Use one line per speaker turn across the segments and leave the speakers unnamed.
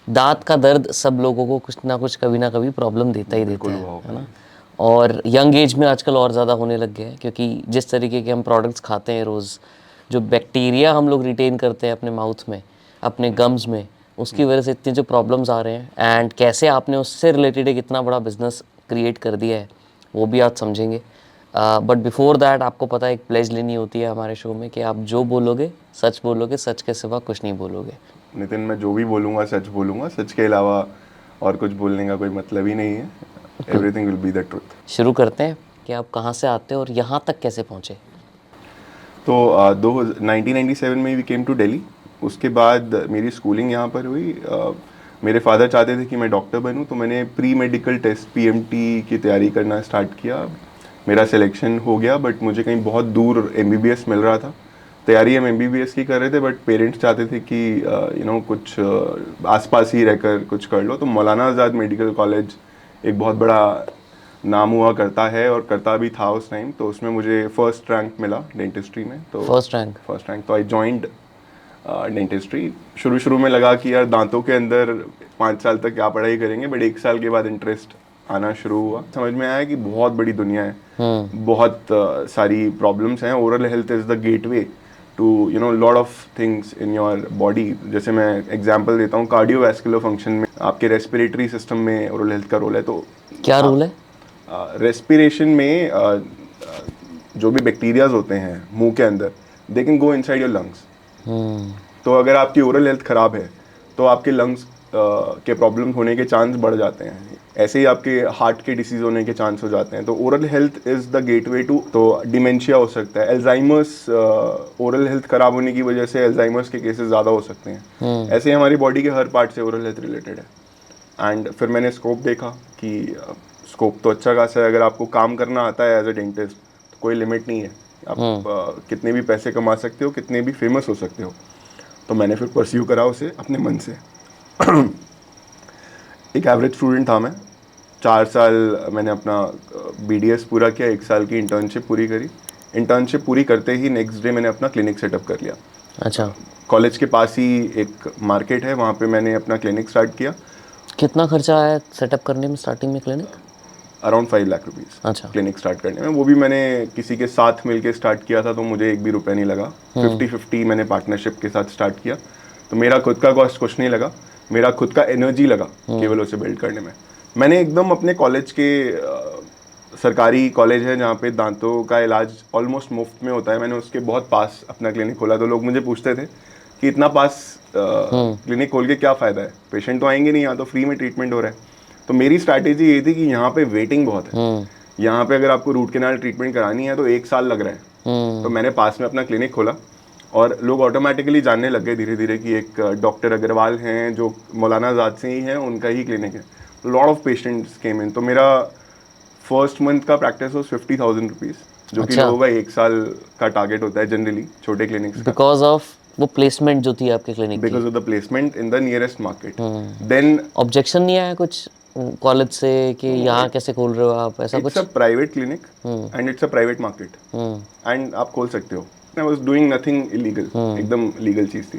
दांत का दर्द सब लोगों को कुछ ना कुछ कभी ना कभी प्रॉब्लम देता ही देता
बिल्कुल हुआ
है
होगा।
ना। और यंग एज में आजकल और ज़्यादा होने लग गया है, क्योंकि जिस तरीके के हम प्रोडक्ट्स खाते हैं रोज़, जो बैक्टीरिया हम लोग रिटेन करते हैं अपने माउथ में, अपने गम्स में, उसकी वजह से इतने जो प्रॉब्लम्स आ रहे हैं। एंड कैसे आपने उससे रिलेटेड एक इतना बड़ा बिजनेस क्रिएट कर दिया है, वो भी आज समझेंगे। बट बिफोर दैट आपको पता है एक प्लेज लेनी होती है हमारे शो में कि आप जो बोलोगे, सच के सिवा कुछ नहीं बोलोगे।
नितिन, मैं जो भी बोलूँगा सच बोलूँगा, सच के अलावा और कुछ बोलने का कोई मतलब ही नहीं है। Everything will be the truth.
शुरू करते हैं कि आप कहाँ से आते हो और यहाँ तक कैसे पहुँचे।
तो 1997 में वी केम टू दिल्ली। उसके बाद मेरी स्कूलिंग यहाँ पर हुई। मेरे फादर चाहते थे कि मैं डॉक्टर बनूं, तो मैंने प्री मेडिकल टेस्ट पीएमटी की तैयारी करना स्टार्ट किया। मेरा सिलेक्शन हो गया, बट मुझे कहीं बहुत दूर एमबीबीएस मिल रहा था। तैयारी हम एमबीबीएस की कर रहे थे, बट पेरेंट्स चाहते थे कि कुछ आसपास ही रहकर कुछ कर लो। तो मौलाना आज़ाद मेडिकल कॉलेज एक बहुत बड़ा नाम हुआ करता है और करता भी था उस टाइम। तो उसमें मुझे फर्स्ट रैंक मिला डेंटिस्ट्री में। तो
फर्स्ट रैंक।
फर्स्ट रैंक, तो आई जॉइंड डेंटिस्ट्री। शुरू शुरू में लगा कि यार दांतों के अंदर 5 साल तक क्या पढ़ाई करेंगे, बट 1 साल के बाद इंटरेस्ट आना शुरू हुआ। समझ में आया कि बहुत बड़ी दुनिया है, बहुत सारी प्रॉब्लम्स हैं। Oral health is the gateway to lot of things in your body. जैसे मैं एग्जांपल देता हूँ, कार्डियोवैस्कुलर फंक्शन में आपके रेस्पिरेटरी सिस्टम में ओरल हेल्थ का रोल है। तो
क्या रूल है?
रेस्पिरेशन में जो भी बैक्टीरियाज होते हैं मुंह के अंदर, they can go inside your lungs. तो अगर आपकी ओरल हेल्थ ख़राब है तो आपके लंग्स के प्रॉब्लम होने के चांस बढ़ जाते हैं। ऐसे ही आपके हार्ट के डिसीज़ होने के चांस हो जाते हैं। तो oral health is the gateway to, तो डिमेंशिया हो सकता है, एल्जाइमर्स। ओरल हेल्थ ख़राब होने की वजह से एल्जाइमर्स के केसेस ज़्यादा हो सकते हैं। ऐसे ही हमारी बॉडी के हर पार्ट से ओरल हेल्थ रिलेटेड है। एंड फिर मैंने स्कोप देखा कि स्कोप तो अच्छा खासा है। अगर आपको काम करना आता है एज अ डेंटिस्ट तो कोई लिमिट नहीं है। आप कितने भी पैसे कमा सकते हो, कितने भी फेमस हो सकते हो। तो मैंने फिर परस्यू करा उसे अपने मन से। एक एवरेज स्टूडेंट था मैं। 4 साल मैंने अपना बीडीएस पूरा किया, 1 साल की इंटर्नशिप पूरी करी। इंटर्नशिप पूरी करते ही नेक्स्ट डे मैंने अपना क्लिनिक सेटअप कर लिया।
अच्छा।
कॉलेज के पास ही एक मार्केट है, वहाँ पे मैंने अपना क्लिनिक स्टार्ट किया।
कितना खर्चा आया सेटअप करने में, स्टार्टिंग में क्लिनिक?
अराउंड 5 लाख रुपीज़
अच्छा।
क्लिनिक स्टार्ट करने में। वो भी मैंने किसी के साथ मिलके स्टार्ट किया था, तो मुझे एक भी रुपया नहीं लगा। 50-50 मैंने पार्टनरशिप के साथ स्टार्ट किया। तो मेरा खुद का कॉस्ट कुछ नहीं लगा, मेरा खुद का एनर्जी लगा केवल उसे बिल्ड करने में। मैंने एकदम अपने कॉलेज के सरकारी कॉलेज है जहाँ पे दांतों का इलाज ऑलमोस्ट मुफ्त में होता है, मैंने उसके बहुत पास अपना क्लिनिक खोला। तो लोग मुझे पूछते थे कि इतना पास क्लिनिक खोल के क्या फ़ायदा है, पेशेंट तो आएंगे नहीं, यहाँ तो फ्री में ट्रीटमेंट हो रहा है। तो मेरी स्ट्रैटेजी ये थी कि यहाँ पे वेटिंग बहुत है। यहाँ पे अगर आपको रूट कैनाल ट्रीटमेंट करानी है तो 1 साल लग रहा है। तो मैंने पास में अपना क्लिनिक खोला और लोग ऑटोमेटिकली जानने लग गए धीरे धीरे कि एक डॉक्टर अग्रवाल हैं जो मौलाना आज़ाद से ही हैं, उनका ही क्लिनिक है। लॉट ऑफ पेशेंट्स केम इन। तो मेरा फर्स्ट मंथ का प्रैक्टिस वॉज 50,000 रुपीज़, जो कि
अच्छा।
लोगों का 1 साल का टारगेट होता है जनरली छोटे क्लिनिक्स का।
बिकॉज ऑफ वो प्लेसमेंट जो थी आपके क्लिनिक की।
Because of the placement in the nearest market. Then
objection नहीं आया कुछ कॉलेज से कि यहाँ कैसे खोल रहे हो आप, ऐसा
इट्स अ
कुछ?
Private clinic and it's a private market and आप खोल सकते हो। I was doing nothing illegal, एकदम लीगल चीज़ थी।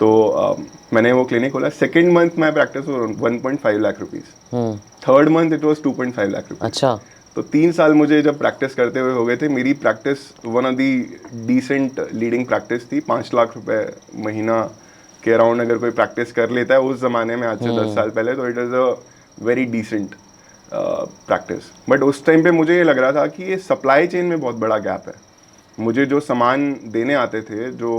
तो मैंने वो क्लिनिक खोला। Second month my practice 1.5 lakh rupees. Third month it was 2.5 lakh rupees.
अच्छा।
तो 3 साल मुझे जब प्रैक्टिस करते हुए हो गए थे, मेरी practice one of the decent leading practice थी। 5 लाख रुपए महीना के अराउंड अगर कोई प्रैक्टिस कर लेता है उस ज़माने में, आज से 10 साल पहले, तो it is a very decent practice. But उस टाइम पे मुझे ये लग रहा था कि ये सप्लाई चेन में बहुत बड़ा गैप है। मुझे जो सामान देने आते थे जो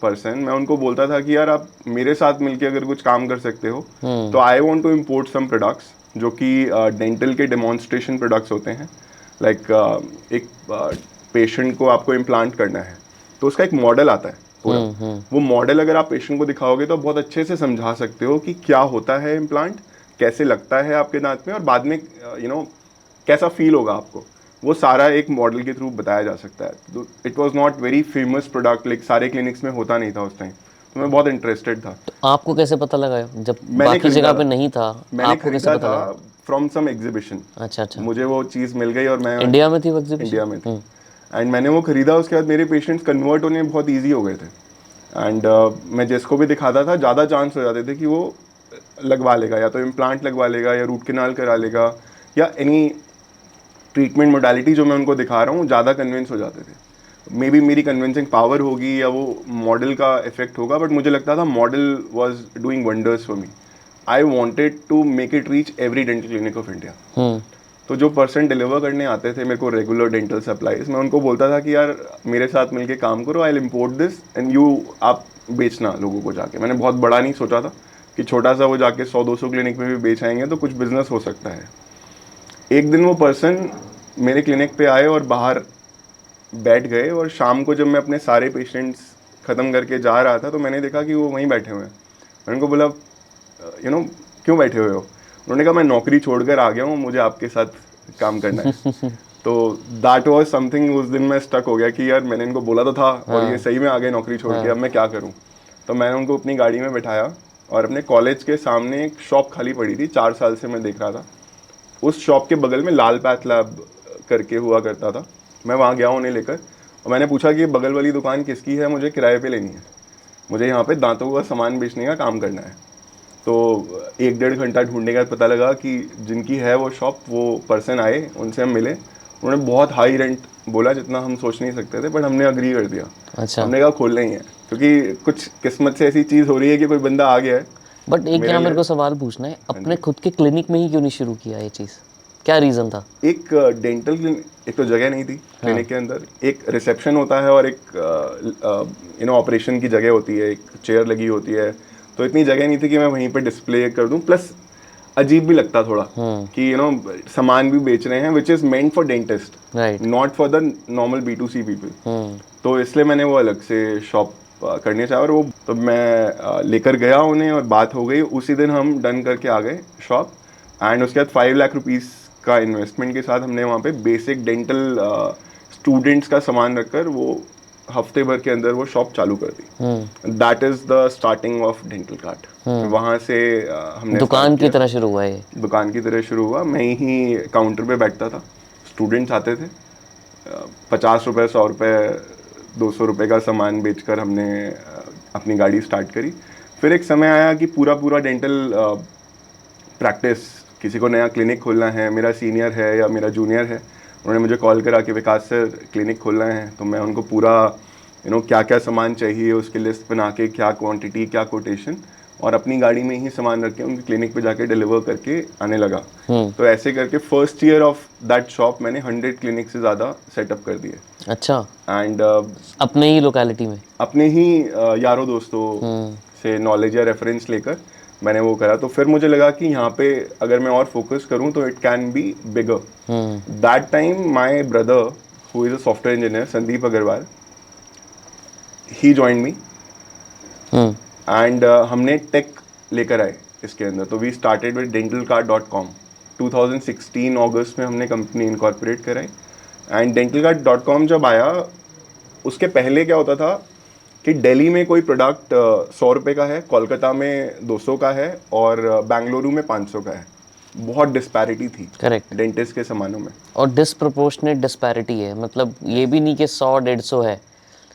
पर्सन, मैं उनको बोलता था कि यार आप मेरे साथ मिलके अगर कुछ काम कर सकते हो तो I want to import some products जो कि डेंटल के डेमोन्स्ट्रेशन प्रोडक्ट्स होते हैं। लाइक एक पेशेंट को आपको इम्प्लांट करना है तो उसका एक मॉडल आता है पूरा। वो मॉडल अगर आप पेशेंट को दिखाओगे तो बहुत अच्छे से समझा सकते हो कि क्या होता है इम्प्लांट, कैसे लगता है आपके दांत में, और बाद में कैसा फील होगा आपको। वो सारा एक मॉडल के थ्रू बताया जा सकता है। तो it was not very famous product, like सारे क्लिनिक्स में होता नहीं था उस टाइम। तो मैं बहुत इंटरेस्टेड था।
तो आपको कैसे पता लगा जब
मैंने
बाकी
खरीदा
जगह पे
था
नहीं था?
मैंने
आपको कैसे
खरीदा
पता
था
लगा?
From some exhibition.
अच्छा अच्छा।
मुझे वो चीज़ मिल गई और मैं
इंडिया में थी वो एग्जीबिशन?
इंडिया में थी। एंड मैंने वो खरीदा। उसके बाद मेरे पेशेंट्स कन्वर्ट होने बहुत ईजी हो गए थे। एंड मैं जिसको भी दिखाता था ज़्यादा चांस हो जाते थे कि वो लगवा लेगा, या तो इम्प्लांट लगवा लेगा, या रूट कैनाल करा लेगा, या एनी ट्रीटमेंट मोडालिटी जो मैं उनको दिखा रहा हूँ ज़्यादा कन्विंस हो जाते थे। मे बी मेरी कन्विंसिंग पावर होगी या वो मॉडल का इफेक्ट होगा, बट मुझे लगता था model was doing wonders for me. I wanted to make it reach every dental clinic of India. तो जो पर्सन डिलीवर करने आते थे मेरे को रेगुलर डेंटल सप्लाईज, मैं उनको बोलता था कि यार मेरे साथ मिलके काम करो, I will import this and you, आप बेचना लोगों को जाके। मैंने बहुत बड़ा नहीं सोचा था कि छोटा सा वो जाके 100-200 क्लिनिक में भी बेच आएंगे तो कुछ बिजनेस हो सकता है। एक दिन वो पर्सन मेरे क्लिनिक पे आए और बाहर बैठ गए, और शाम को जब मैं अपने सारे पेशेंट्स ख़त्म करके जा रहा था तो मैंने देखा कि वो वहीं बैठे हुए हैं। मैंने उनको बोला क्यों बैठे हुए हो? उन्होंने कहा मैं नौकरी छोड़कर आ गया हूँ, मुझे आपके साथ काम करना है। तो दैट वाज समथिंग, उस दिन मैं स्टक हो गया कि यार मैंने इनको बोला तो था और ये सही में आ गए नौकरी छोड़ के, अब मैं क्या करूँ? तो मैंने उनको अपनी गाड़ी में बैठाया और अपने कॉलेज के सामने एक शॉप खाली पड़ी थी, 4 साल से मैं देख रहा था। उस शॉप के बगल में लाल पैथ लैब करके हुआ करता था। मैं वहाँ गया उन्हें लेकर और मैंने पूछा कि ये बगल वाली दुकान किसकी है, मुझे किराए पे लेनी है, मुझे यहाँ पे दांतों का सामान बेचने का काम करना है। तो 1-1.5 घंटा ढूंढने के बाद पता लगा कि जिनकी है वो शॉप, वो पर्सन आए, उनसे हम मिले। उन्होंने बहुत हाई रेंट बोला जितना हम सोच नहीं सकते थे, बट हमने अग्री कर दिया।
अच्छा।
हमने कहा खोलना ही है, क्योंकि कुछ किस्मत से ऐसी चीज़ हो रही है कि कोई बंदा आ गया है।
बट एक
मेरे
यहाँ मेरे
लिए
को सवाल पूछना है, अपने खुद के क्लिनिक में ही क्यों नहीं शुरू किया ये चीज़? क्या रीज़न था?
एक डेंटल क्लिनिक, एक तो जगह नहीं थी क्लिनिक के अंदर, एक रिसेप्शन होता है और एक ऑपरेशन की जगह होती है, एक चेयर लगी होती है, तो इतनी जगह नहीं थी कि मैं वहीं पे डिस्प्ले कर दूं। प्लस अजीब भी लगता थोड़ा कि सामान भी बेच रहे हैं which is meant for dentist,
right.
Not for the normal B2C people. तो इसलिए मैंने वो अलग से शॉप करने चाहा, और वो तो मैं लेकर गया उन्हें और बात हो गई। उसी दिन हम डन करके आ गए शॉप, एंड उसके बाद 5 लाख रुपीस का इन्वेस्टमेंट के साथ हमने वहाँ पे बेसिक डेंटल स्टूडेंट्स का सामान रखकर वो हफ्ते भर के अंदर वो शॉप चालू कर दी। That is the starting of dental card. वहाँ से हमने
दुकान
start
की
किया।
तरह शुरू हुआ ये?
दुकान की तरह शुरू हुआ। मैं ही काउंटर पे बैठता था, स्टूडेंट्स आते थे, 50 रुपये, 100 रुपये, 200 रुपये का सामान बेचकर हमने अपनी गाड़ी स्टार्ट करी। फिर एक समय आया कि पूरा पूरा डेंटल प्रैक्टिस, किसी को नया क्लिनिक खोलना है, मेरा सीनियर है या मेरा जूनियर है, उन्होंने मुझे कॉल करा कि विकास सर क्लिनिक खोलना है। तो मैं उनको पूरा क्या क्या सामान चाहिए उसकी लिस्ट बना के, क्या क्वांटिटी, क्या कोटेशन, और अपनी गाड़ी में ही सामान रख के उनकी क्लिनिक पे जाके डिलीवर करके आने लगा। तो ऐसे करके first year of that shop मैंने 100 क्लिनिक से ज़्यादा सेटअप कर दिए।
अच्छा।
एंड
अपने ही लोकेलिटी में?
अपने ही यारों दोस्तों से नॉलेज या रेफरेंस लेकर मैंने वो करा। तो फिर मुझे लगा कि यहाँ पे अगर मैं और फोकस करूँ तो it can be bigger. That time my brother who is a software engineer, Sandeep Agarwal, he joined me, and हमने टेक लेकर आए इसके अंदर। तो वी स्टार्टेड विद dentalcard.com। 2016 अगस्त में हमने कंपनी इनकॉर्पोरेट कराई। एंड dentalcard.com जब आया, उसके पहले क्या होता था कि दिल्ली में कोई प्रोडक्ट 100 रुपये का है, कोलकाता में 200 का है, और बेंगलुरु में 500 का है। बहुत डिस्पैरिटी थी
करेक्ट।
डेंटिस्ट के सामानों में।
और डिसप्रोपोर्शनेट डिस्पैरिटी है, मतलब ये भी नहीं कि 100-150 है,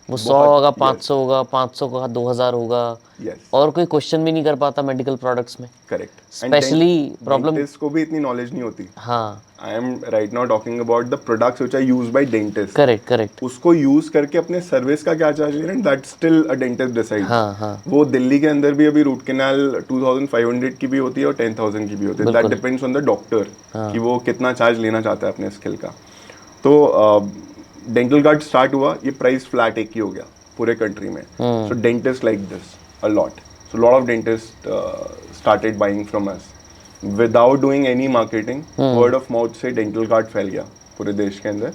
वो 100
बहुत,
होगा,
yes,
500 होगा, 500 का 2000 होगा,
यस,
और कोई क्वेश्चन भी नहीं कर पाता मेडिकल प्रोडक्ट्स में।
Correct. And
specially problem.
Dentist को भी इतनी नॉलेज नहीं होती।
हाँ।
I am right now talking about the products which are used by dentist.
Correct correct.
उसको यूज करके अपने सर्विस का क्या चार्ज ले रहे हैं, that still a dentist decides.
हाँ हाँ।
वो दिल्ली के अंदर भी अभी रूट कैनाल 2500 की भी होती है और 10,000 की भी होती है। That depends on the doctor कि वो कितना चार्ज लेना चाहता है अपने स्किल का। तो डेंटल कार्ड स्टार्ट हुआ, ये प्राइस फ्लैट एक ही हो गया पूरे कंट्री में। So dentist like this a lot, so lot of dentist started buying from us without doing any marketing. Word of mouth से डेंटल कार्ड फैल गया पूरे देश के अंदर।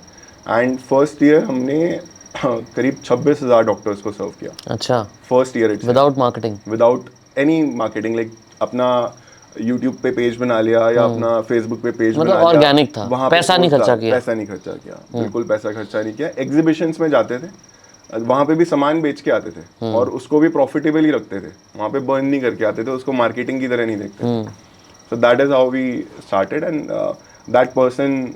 एंड फर्स्ट ईयर हमने करीब 26,000 डॉक्टर्स को सर्व किया।
अच्छा।
First year it's
without marketing?
Without any marketing, like अपना यूट्यूब पे पेज बना लिया या अपना फेसबुक पे पेज
मतलब
बना लिया,
ऑर्गेनिक था,
वहाँ
पैसा नहीं खर्चा किया?
पैसा नहीं खर्चा किया, बिल्कुल पैसा खर्चा नहीं किया। एग्जीबिशंस में जाते थे, वहाँ पे भी सामान बेच के आते थे और उसको भी प्रॉफिटेबल ही रखते थे, वहाँ पे बर्न नहीं करके आते थे, उसको मार्केटिंग की तरह नहीं देखते थे। So that is how we started. And that person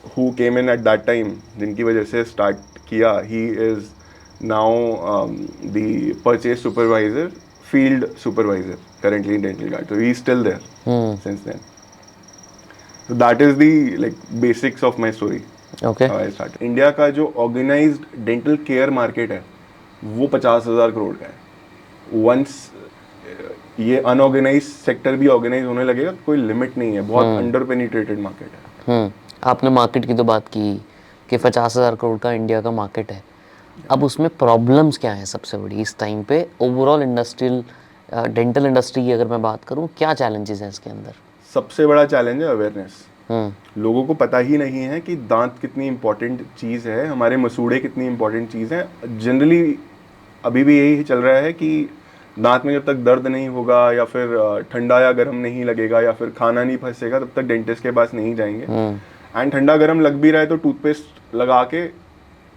who came in at that time, जिनकी वजह से स्टार्ट किया, he is now the purchase supervisor, field supervisor currently in dental guard. So he's still there since then. So that is the like basics of my story.
Okay
How I started. India का जो organised dental care market है वो 50,000 करोड़ का है. Once ये unorganised sector भी organise होने लगेगा कोई लिमिट नहीं है. बहुत अंडर पेनिट्रेटेड मार्केट है.
आपने मार्केट की तो बात की कि 50,000 करोड़ का इंडिया का मार्केट है. अब उसमें प्रॉब्लम्स क्या हैं सबसे बड़ी इस टाइम पे ओवरऑल इंडस्ट्रियल डेंटल इंडस्ट्री की अगर मैं बात करूं, क्या चैलेंजेस हैं इसके अंदर?
सबसे बड़ा चैलेंज है अवेयरनेस. लोगों को पता ही नहीं है कि दांत कितनी इंपॉर्टेंट चीज़ है, हमारे मसूड़े कितनी इंपॉर्टेंट चीज़ है. जनरली अभी भी यही चल रहा है कि दांत में जब तक दर्द नहीं होगा या फिर ठंडा या गर्म नहीं लगेगा या फिर खाना नहीं फंसेगा तब तक डेंटिस्ट के पास नहीं जाएंगे. एंड ठंडा गर्म लग भी रहा है तो टूथपेस्ट लगा के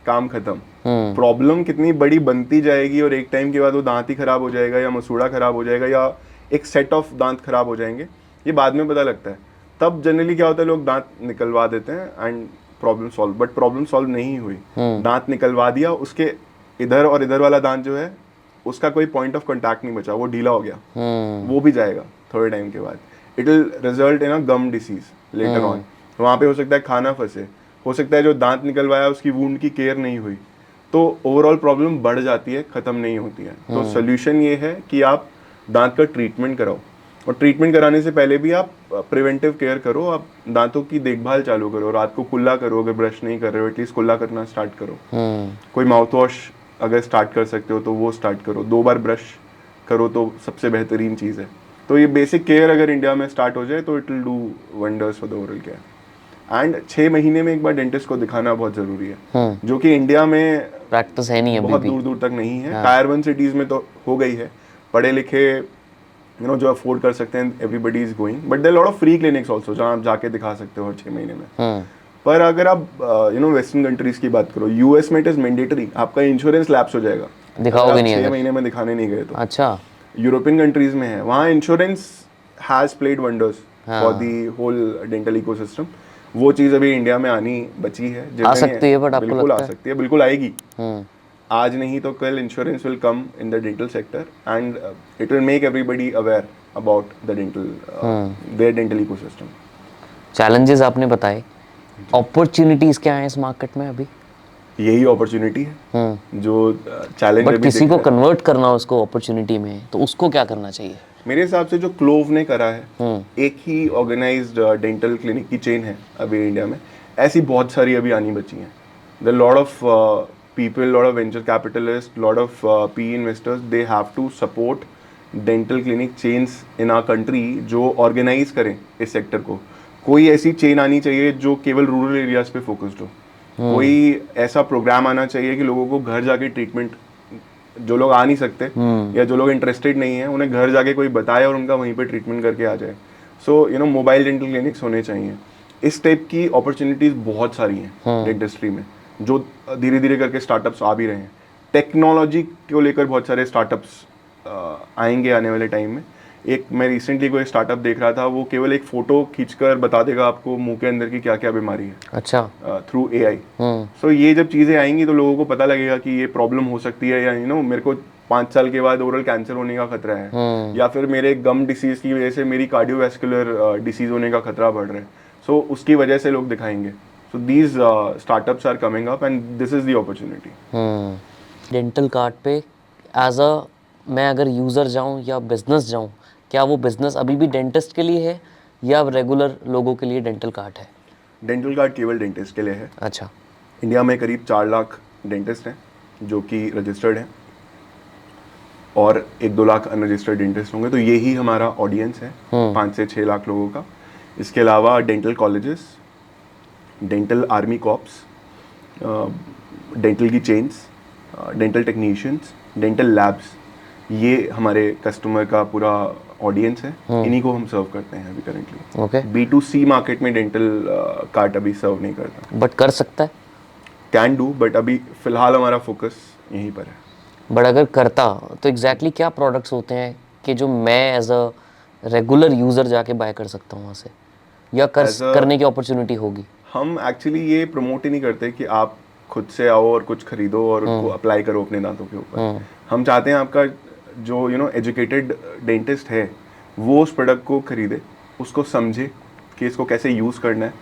काम खत्म. प्रॉब्लम कितनी बड़ी बनती जाएगी और एक टाइम के बाद वो दांत ही खराब हो जाएगा या मसूड़ा खराब हो जाएगा या एक सेट ऑफ दांत खराब हो जाएंगे, ये बाद में पता लगता है. तब जनरली क्या होता है, लोग दांत निकलवा देते हैं and problem solve. But problem solve नहीं हुई. दांत निकलवा दिया, उसके इधर और इधर वाला दांत जो है उसका कोई पॉइंट ऑफ कांटेक्ट नहीं बचा, वो ढीला हो गया. वो भी जाएगा थोड़े टाइम के बाद. It will result in a gum disease later on. वहाँ पे हो सकता है खाना फंसे, हो सकता है जो दांत निकलवाया उसकी वूंड की केयर नहीं हुई, तो ओवरऑल प्रॉब्लम बढ़ जाती है, ख़त्म नहीं होती है. तो सोल्यूशन ये है कि आप दांत का ट्रीटमेंट कराओ. और ट्रीटमेंट कराने से पहले भी आप प्रिवेंटिव केयर करो. आप दांतों की देखभाल चालू करो. रात को कुल्ला करो, अगर ब्रश नहीं कर रहे हो एटलीस्ट कुल्ला करना स्टार्ट करो. कोई माउथ वॉश अगर स्टार्ट कर सकते हो तो वो स्टार्ट करो. 2 बार ब्रश करो तो सबसे बेहतरीन चीज़ है. तो ये बेसिक केयर अगर इंडिया में स्टार्ट हो जाए तो it will do wonders for the oral care. And 6 महीने में एक बार डेंटिस्ट को दिखाना बहुत ज़रूरी है, जो कि इंडिया में
प्रैक्टिस है नहीं,
बहुत दूर दूर तक नहीं है. टायर 1 सिटीज़ में तो हो गई है, पढ़े लिखे जो अफोर्ड कर सकते हैं, everybody is going. But there lot of free clinics also जहाँ आप जाके दिखा सकते हो हर 6 महीने में. पर अगर आप वेस्टर्न कंट्रीज की बात करो, यूएस में इट इज मैंडेटरी. आपका इंश्योरेंस लैप्स हो जाएगा,
दिखाओगे नहीं
6 महीने में दिखाने नहीं गए तो.
अच्छा,
यूरोपियन कंट्रीज में है, वहाँ insurance has played wonders for the whole dental ecosystem. वो चीज़ अभी इंडिया में आनी बची है.
आ सकती है, बट आपको
बिल्कुल
लगता
आ सकती है, बिल्कुल आएगी. आज नहीं तो कल insurance will come in the dental sector and it will make everybody aware about the dental their dental ecosystem.
Challenges आपने बताए, अपॉर्चुनिटीज क्या हैं इस मार्केट में अभी?
यही अपॉर्चुनिटी है जो चैलेंज.
बट किसी को कन्वर्ट करना हो उसको अपॉर्चुनिटी में, तो उसको क्या करना चाहिए?
मेरे हिसाब से जो क्लोव ने करा है, एक ही ऑर्गेनाइज्ड डेंटल क्लिनिक की चेन है अभी इंडिया में, ऐसी बहुत सारी अभी आनी बची हैं. The lot of people, lot of venture capitalists, lot of PE investors, they have to support dental clinic chains in our country जो organize करें इस सेक्टर को. कोई ऐसी चेन आनी चाहिए जो केवल रूरल एरियाज पे फोकस्ड हो. कोई ऐसा प्रोग्राम आना चाहिए कि लोगों को घर जाके ट्रीटमेंट, जो लोग आ नहीं सकते या जो लोग इंटरेस्टेड नहीं है, उन्हें घर जाके कोई बताए और उनका वहीं पे ट्रीटमेंट करके आ जाए. सो मोबाइल डेंटल क्लिनिक्स होने चाहिए. इस टाइप की अपॉर्चुनिटीज़ बहुत सारी हैं इंडस्ट्री में, जो धीरे धीरे करके स्टार्टअप्स आ भी रहे हैं. टेक्नोलॉजी को लेकर बहुत सारे स्टार्टअप्स आएंगे आने वाले टाइम में. एक मैं रिसेंटली कोई स्टार्टअप देख रहा था, वो केवल एक फ़ोटो खींचकर बता देगा आपको मुंह के अंदर की क्या क्या बीमारी है. अच्छा. Through AI. सो ये जब चीज़ें आएंगी तो लोगों को पता लगेगा कि ये प्रॉब्लम हो सकती है, या मेरे को 5 साल के बाद ओरल कैंसर होने का खतरा है, या फिर मेरे गम डिसीज़ की वजह से मेरी कार्डियोवैस्कुलर डिसीज़ होने का खतरा बढ़ रहा है. सो उसकी वजह से लोग दिखाएंगे. So these startups are coming up and this is the opportunity.
Dental card पे मैं अगर यूज़र जाऊं या बिजनेस जाऊं, क्या वो बिजनेस अभी भी डेंटिस्ट के लिए है या रेगुलर लोगों के लिए डेंटल कार्ड है?
डेंटल कार्ड केवल डेंटिस्ट के लिए है.
अच्छा.
इंडिया में करीब 4 लाख डेंटिस्ट हैं जो कि रजिस्टर्ड हैं और 1-2 लाख अनरजिस्टर्ड डेंटिस्ट होंगे. तो यही हमारा ऑडियंस है, 5 से 6 लाख लोगों का. इसके अलावा dental colleges, dental army corps, dental की chains, dental technicians, dental labs, ये हमारे कस्टमर का पूरा ऑडियंस है. इन्हीं को हम सर्व करते हैं अभी करेंटली.
ओके.
B2C मार्केट में डेंटल कार्ड अभी सर्व नहीं करता.
बट कर सकता है?
कैन डू, बट अभी फिलहाल हमारा फोकस यहीं पर है.
बट अगर करता तो एग्जैक्टली क्या प्रोडक्ट्स होते हैं कि जो मैं एज अ रेगुलर यूज़र जाके बाय कर सकता हूँ वहाँ से, या करने की अपॉर्चुनिटी होगी?
हम एक्चुअली ये प्रमोट ही नहीं करते कि आप खुद से आओ और कुछ खरीदो और उसको अप्लाई करो अपने दांतों के ऊपर. हम चाहते हैं आपका जो एजुकेटेड डेंटिस्ट है वो उस प्रोडक्ट को खरीदे, उसको समझे कि इसको कैसे यूज़ करना है,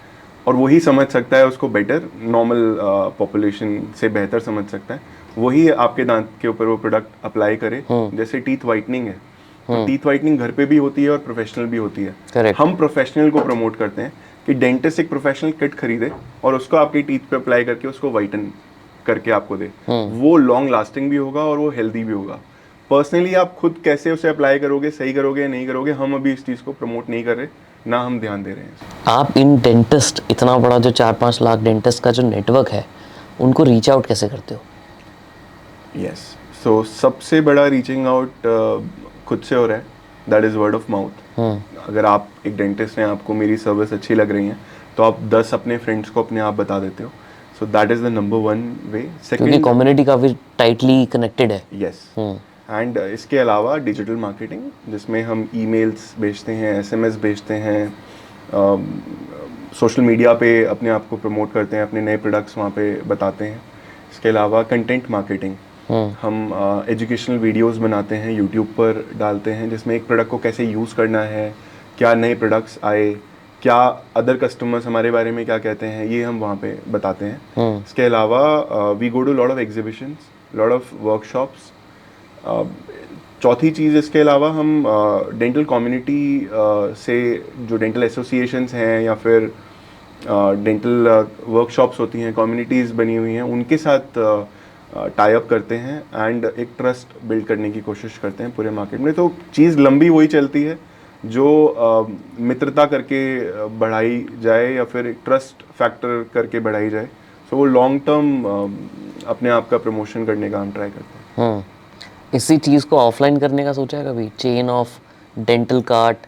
और वही समझ सकता है उसको बेटर, नॉर्मल पॉपुलेशन से बेहतर समझ सकता है, वही आपके दांत के ऊपर वो प्रोडक्ट अप्लाई करे। जैसे टीथ वाइटनिंग है, तो टीथ वाइटनिंग घर पे भी होती है और प्रोफेशनल भी होती है।
Correct.
हम प्रोफेशनल को प्रमोट करते हैं कि डेंटिस्ट एक प्रोफेशनल किट खरीदे और उसको आपकी टीथ पे अप्लाई करके उसको वाइटन करके आपको दे। वो लॉन्ग लास्टिंग भी होगा और वो हेल्दी भी होगा। पर्सनली आप खुद कैसे उसे अप्लाई करोगे, सही करोगे या नहीं करोगे, हम अभी इस चीज़ को प्रमोट नहीं कर रहे, ना हम ध्यान दे रहे हैं।
आप इन डेंटिस्ट, इतना बड़ा जो 4-5 लाख डेंटिस्ट का जो नेटवर्क है, उनको रीच आउट कैसे करते हो?
यस, सो सबसे बड़ा रीचिंग आउट खुद से हो रहा है, that is word of mouth. अगर आप एक डेंटिस्ट हैं, आपको मेरी सर्विस अच्छी लग रही है, तो आप 10 अपने फ्रेंड्स को अपने आप बता देते हो। सो दैट इज़ द नंबर 1 वे।
क्योंकि
सेकंड,
कम्युनिटी काफ़ी टाइटली कनेक्टेड है।
यस, एंड इसके अलावा डिजिटल मार्केटिंग, जिसमें हम ईमेल्स भेजते हैं, एसएमएस भेजते हैं, सोशल मीडिया पे अपने आप को प्रमोट करते हैं, अपने नए प्रोडक्ट्स वहाँ पे बताते हैं। इसके अलावा कंटेंट मार्केटिंग, हम एजुकेशनल वीडियोस बनाते हैं, यूट्यूब पर डालते हैं, जिसमें एक प्रोडक्ट को कैसे यूज़ करना है, क्या नए प्रोडक्ट्स आए, क्या अदर कस्टमर्स हमारे बारे में क्या कहते हैं, ये हम वहाँ पे बताते हैं। इसके अलावा we go to lot of exhibitions, lot of workshops. चौथी चीज़, इसके अलावा हम डेंटल कम्युनिटी से, जो डेंटल एसोसिएशंस हैं या फिर डेंटल वर्कशॉप्स होती हैं, कम्युनिटीज़ बनी हुई हैं, उनके साथ टाई अप करते हैं एंड एक ट्रस्ट बिल्ड करने की कोशिश करते हैं पूरे मार्केट में। तो चीज़ लंबी वही चलती है जो मित्रता करके बढ़ाई जाए या फिर एक ट्रस्ट फैक्टर करके बढ़ाई जाए। सो वो लॉन्ग टर्म अपने आप का प्रमोशन करने का हम ट्राई करते हैं।
इसी चीज़ को ऑफलाइन करने का सोचा है कभी? Chain of dental cart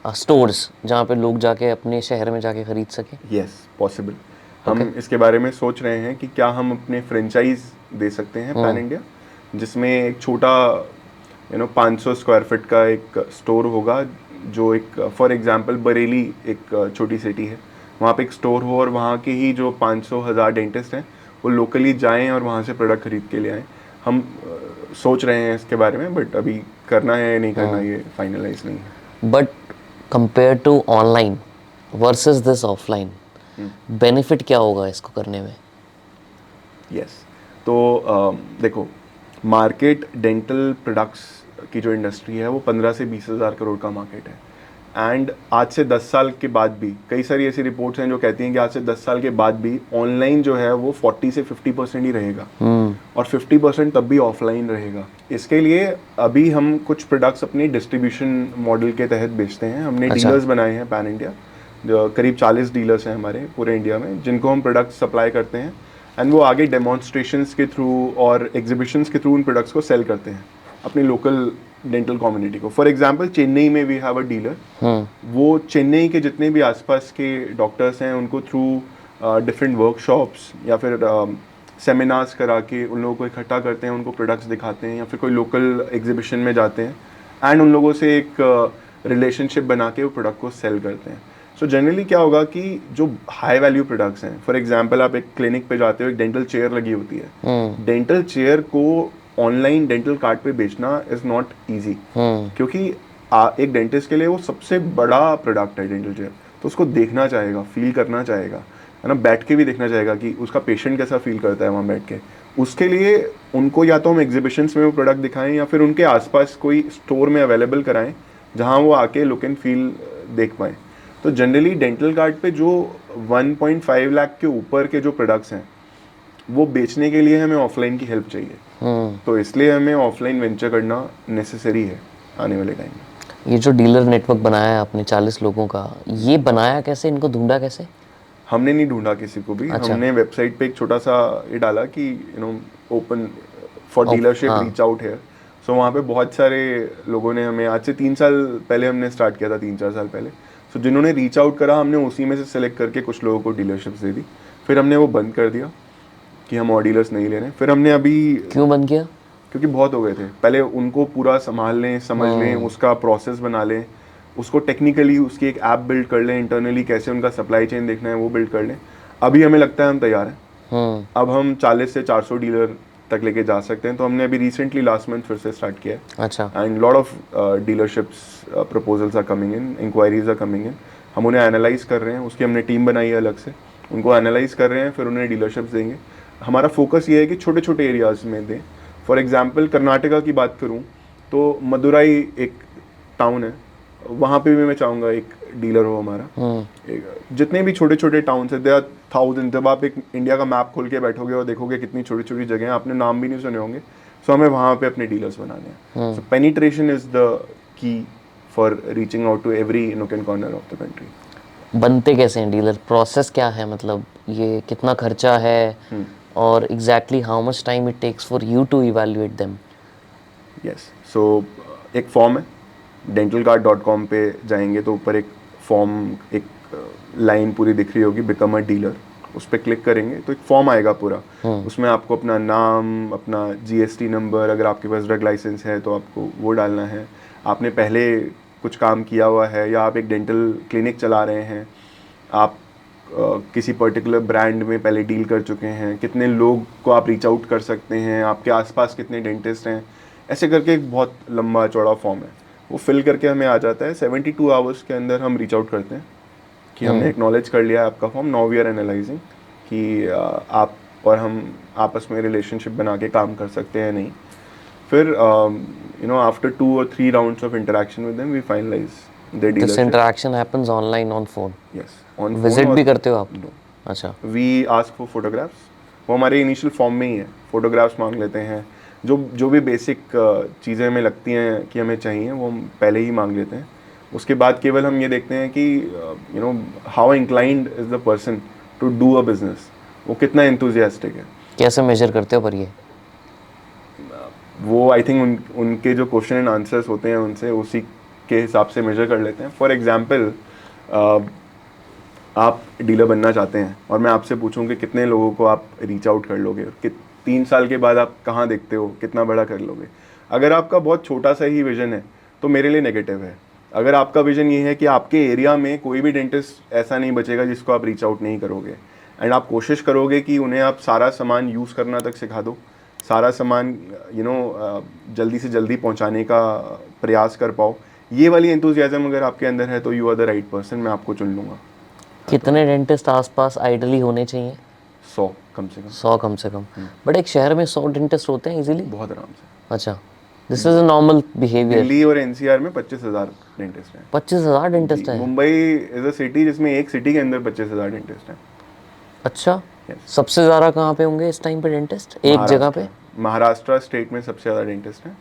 stores, जहाँ पे लोग जाके अपने शहर में जाके खरीद सकें।
Yes, possible. हम इसके बारे में सोच रहे हैं कि क्या हम अपने फ्रेंचाइज दे सकते हैं पैन इंडिया, जिसमें एक छोटा 500 स्क्वायर फीट का एक स्टोर होगा, जो एक फॉर एग्जांपल बरेली एक छोटी सिटी है, वहाँ पे एक स्टोर हो और वहाँ के ही जो 500,000 डेंटिस्ट हैं वो लोकली जाएं और वहाँ से प्रोडक्ट खरीद के ले आएँ। हम सोच रहे हैं इसके बारे में, बट अभी करना है या नहीं करना ये फाइनलाइज नहीं है।
But compare to online versus this offline, benefit क्या होगा इसको करने में?
यस, तो देखो, मार्केट डेंटल प्रोडक्ट्स की जो इंडस्ट्री है वो 15 से 20 हज़ार करोड़ का मार्केट है। एंड आज से 10 साल के बाद भी कई सारी ऐसी रिपोर्ट्स हैं जो कहती हैं कि आज से 10 साल के बाद भी ऑनलाइन जो है वो 40 से 50% ही रहेगा, और 50% तब भी ऑफलाइन रहेगा। इसके लिए अभी हम कुछ प्रोडक्ट्स अपने डिस्ट्रीब्यूशन मॉडल के तहत बेचते हैं। हमने डीलर्स बनाए हैं पैन इंडिया, जो करीब 40 डीलर्स हैं हमारे पूरे इंडिया में, जिनको हम प्रोडक्ट सप्लाई करते हैं एंड वो आगे डेमोन्स्ट्रेशंस के थ्रू और एग्जीबिशंस के थ्रू उन प्रोडक्ट्स को सेल करते हैं अपनी लोकल डेंटल कम्युनिटी को। फॉर एग्जांपल चेन्नई में वी हैव अ डीलर, वो चेन्नई के जितने भी आसपास के डॉक्टर्स हैं उनको थ्रू डिफरेंट वर्कशॉप्स या फिर सेमिनार्स करा के उन लोगों को इकट्ठा करते हैं, उनको प्रोडक्ट्स दिखाते हैं, या फिर कोई लोकल एग्जीबिशन में जाते हैं एंड उन लोगों से एक रिलेशनशिप बना के वो प्रोडक्ट को सेल करते हैं। सो जनरली क्या होगा कि जो हाई वैल्यू प्रोडक्ट्स हैं, फॉर एग्जांपल आप एक क्लिनिक पे जाते हो, एक डेंटल चेयर लगी होती है, डेंटल चेयर को ऑनलाइन डेंटल कार्ड पे बेचना इज नॉट ईजी, क्योंकि एक डेंटिस्ट के लिए वो सबसे बड़ा प्रोडक्ट है डेंटल चेयर, तो उसको देखना चाहेगा, फील करना चाहेगा, है ना, बैठ के भी देखना चाहेगा कि उसका पेशेंट कैसा फील करता है वहाँ बैठ के। उसके लिए उनको या तो हम एग्जीबिशंस में वो प्रोडक्ट दिखाएं या फिर उनके आसपास कोई स्टोर में अवेलेबल कराएं जहाँ वो आके लुक एंड फील देख पाएँ। तो जनरली डेंटल कार्ड पे जो 1.5 लाख के ऊपर के जो प्रोडक्ट्स हैं वो बेचने के लिए हमें ऑफलाइन की हेल्प चाहिए, तो इसलिए हमें ऑफलाइन वेंचर करना नेसेसरी है आने वाले टाइम में।
ये जो डीलर नेटवर्क बनाया है आपने 40 लोगों का, ये बनाया कैसे, इनको ढूंढा कैसे?
हमने नहीं ढूंढा किसी को भी।
अच्छा।
हमने वेबसाइट पे एक छोटा सा ये डाला कि open for dealership, reach out here. So वहाँ पे बहुत सारे लोगों ने हमें, आज से 3 साल पहले हमने स्टार्ट किया था, 3-4 साल पहले। सो जिन्होंने रीच आउट करा हमने उसी में से सेलेक्ट करके कुछ लोगों को डीलरशिप्स दे दी। फिर हमने वो बंद कर दिया कि हम और डीलर्स नहीं ले रहे। फिर हमने अभी,
क्यों बंद किया?
क्योंकि बहुत हो गए थे। पहले उनको पूरा संभाल लें, समझ लें, उसका प्रोसेस बना लें, उसको टेक्निकली उसकी एक ऐप बिल्ड कर लें, इंटरनली कैसे उनका सप्लाई चेन देखना है वो बिल्ड कर लें। अभी हमें लगता है हम तैयार हैं। अब हम 40 से 400 डीलर तक लेके जा सकते हैं। तो हमने अभी रिसेंटली लास्ट मंथ फिर से स्टार्ट किया है
अच्छा।
And lot of dealerships proposals are coming in, inquiries are coming in. हम उन्हें एनालाइज कर रहे हैं, उसकी हमने टीम बनाई है अलग से, उनको एनालाइज कर रहे हैं, फिर उन्हें डीलरशिप्स देंगे। हमारा फोकस ये है कि छोटे छोटे एरियाज में दें। फॉर एग्जांपल कर्नाटका की बात करूं तो मदुराई एक टाउन है, वहाँ पे भी मैं चाहूँगा एक डीलर हो हमारा। जितने भी छोटे छोटे टाउन है, दे आर थाउजेंड। जब आप एक इंडिया का मैप खोल के बैठोगे और देखोगे कितनी छोटी छोटी जगह हैं, आपने नाम भी नहीं सुने होंगे। सो हमें वहाँ पे अपने डीलर्स बनाने हैं। So penetration is the key for reaching out to every nook and corner of the country.
बनते कैसे हैं डीलर, प्रोसेस क्या है, मतलब ये कितना खर्चा है और exactly how much time it takes for you to evaluate them?
Yes, so एक फॉर्म है, dentalcard.com पे जाएंगे तो ऊपर एक फॉर्म, एक लाइन पूरी दिख रही होगी, बिकम अ डीलर। उस पर क्लिक करेंगे तो एक फॉर्म आएगा पूरा। उसमें आपको अपना नाम, अपना जीएसटी नंबर, अगर आपके पास ड्रग लाइसेंस है तो आपको वो डालना है, आपने पहले कुछ काम किया हुआ है या आप एक डेंटल क्लिनिक चला रहे हैं, आप किसी पर्टिकुलर ब्रांड में पहले डील कर चुके हैं, कितने लोग को आप रीच आउट कर सकते हैं, आपके आसपास कितने डेंटिस्ट हैं, ऐसे करके एक बहुत लंबा चौड़ा फॉर्म है। वो फिल करके हमें आ जाता है। 72 आवर्स के अंदर हम रीच आउट करते हैं कि हमने एक्नॉलेज कर लिया है आपका form. Now we are analysing कि आप और हम आपस में रिलेशनशिप बना के काम कर सकते हैं नहीं। फिर after 2 or 3 rounds of interaction with them we finalise the
this
dealership.
Interaction happens online on phone?
Yes, on
visit
phone.
भी करते हो आप?
No.
अच्छा।
We ask for photographs. वो हमारे इनिशियल फॉर्म में ही है, फोटोग्राफ्स मांग लेते हैं। जो भी बेसिक चीज़ें हमें लगती हैं कि हमें चाहिए वो हम पहले ही मांग लेते हैं। उसके बाद केवल हम ये देखते हैं कि how inclined is the person to do a business, वो कितना एंथुजियास्टिक है।
कैसे मेजर करते हो पर ये?
वो आई थिंक उनके जो क्वेश्चन एंड आंसर्स होते हैं उनसे उसी के हिसाब से मेजर कर लेते हैं। फॉर एग्जांपल, आप डीलर बनना चाहते हैं और मैं आपसे पूछूं कि कितने लोगों को आप रीच आउट कर लोगे, कि 3 साल के बाद आप कहाँ देखते हो, कितना बड़ा कर लोगे। अगर आपका बहुत छोटा सा ही विजन है तो मेरे लिए नेगेटिव है। अगर आपका विजन ये है कि आपके एरिया में कोई भी डेंटिस्ट ऐसा नहीं बचेगा जिसको आप रीच आउट नहीं करोगे, एंड आप कोशिश करोगे कि उन्हें आप सारा सामान यूज़ करना तक सिखा दो, सारा सामान जल्दी से जल्दी पहुंचाने का प्रयास कर पाओ, ये वाली एंथुजियाज्म अगर आपके अंदर है तो you are the right person, मैं आपको चुन लूँगा।
कितने डेंटिस्ट आसपास आइडली होने चाहिए?
100 कम से कम।
100 कम से कम? बट एक शहर में 100 डेंटिस्ट होते हैं इजीली?
बहुत आराम से।
अच्छा, this is a normal behaviour.
Delhi और एनसीआर में 25,000 डेंटिस्ट हैं।
25,000 डेंटिस्ट हैं?
मुंबई इज अ सिटी जिसमें एक सिटी के अंदर 25,000 डेंटिस्ट हैं।
अच्छा।
Yes.
सबसे ज़्यादा कहाँ पे होंगे इस टाइम पे डेंटिस्ट, एक जगह पे?
महाराष्ट्र स्टेट में सबसे ज़्यादा डेंटिस्ट हैं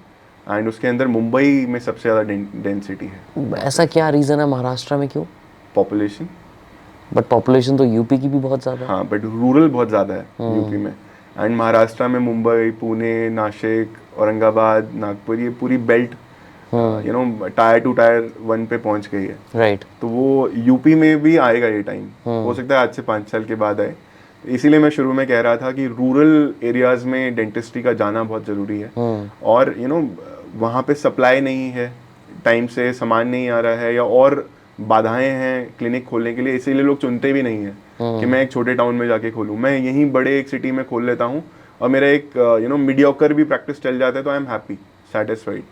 एंड उसके अंदर मुंबई में सबसे ज़्यादा डेंसिटी है।
ऐसा क्या रीज़न है महाराष्ट्र में, क्यों?
पॉपुलेशन।
बट पॉपुलेशन तो यूपी की भी बहुत ज़्यादा है।
हाँ, बट रूरल बहुत ज़्यादा है यूपी में, एंड महाराष्ट्र में मुंबई, पुणे, नासिक, औरंगाबाद, नागपुर, ये पूरी बेल्ट टायर 2 टायर 1 पे पहुंच गई है।
राइट।
तो वो यूपी में भी आएगा ये टाइम, हो सकता है आज से 5 साल के बाद आए। इसीलिए मैं शुरू में कह रहा था कि रूरल एरियाज में डेंटिस्ट्री का जाना बहुत ज़रूरी है। और वहाँ पे सप्लाई नहीं है, टाइम से सामान नहीं आ रहा है, या और बाधाएं हैं क्लिनिक खोलने के लिए, इसीलिए लोग चुनते भी नहीं है कि मैं एक छोटे टाउन में जाके खोलूँ। मैं यहीं बड़े एक सिटी में खोल लेता हूँ और मेरा एक मीडियोकर भी प्रैक्टिस चल जाता है तो आई एम हैप्पी, सेटिस्फाइड।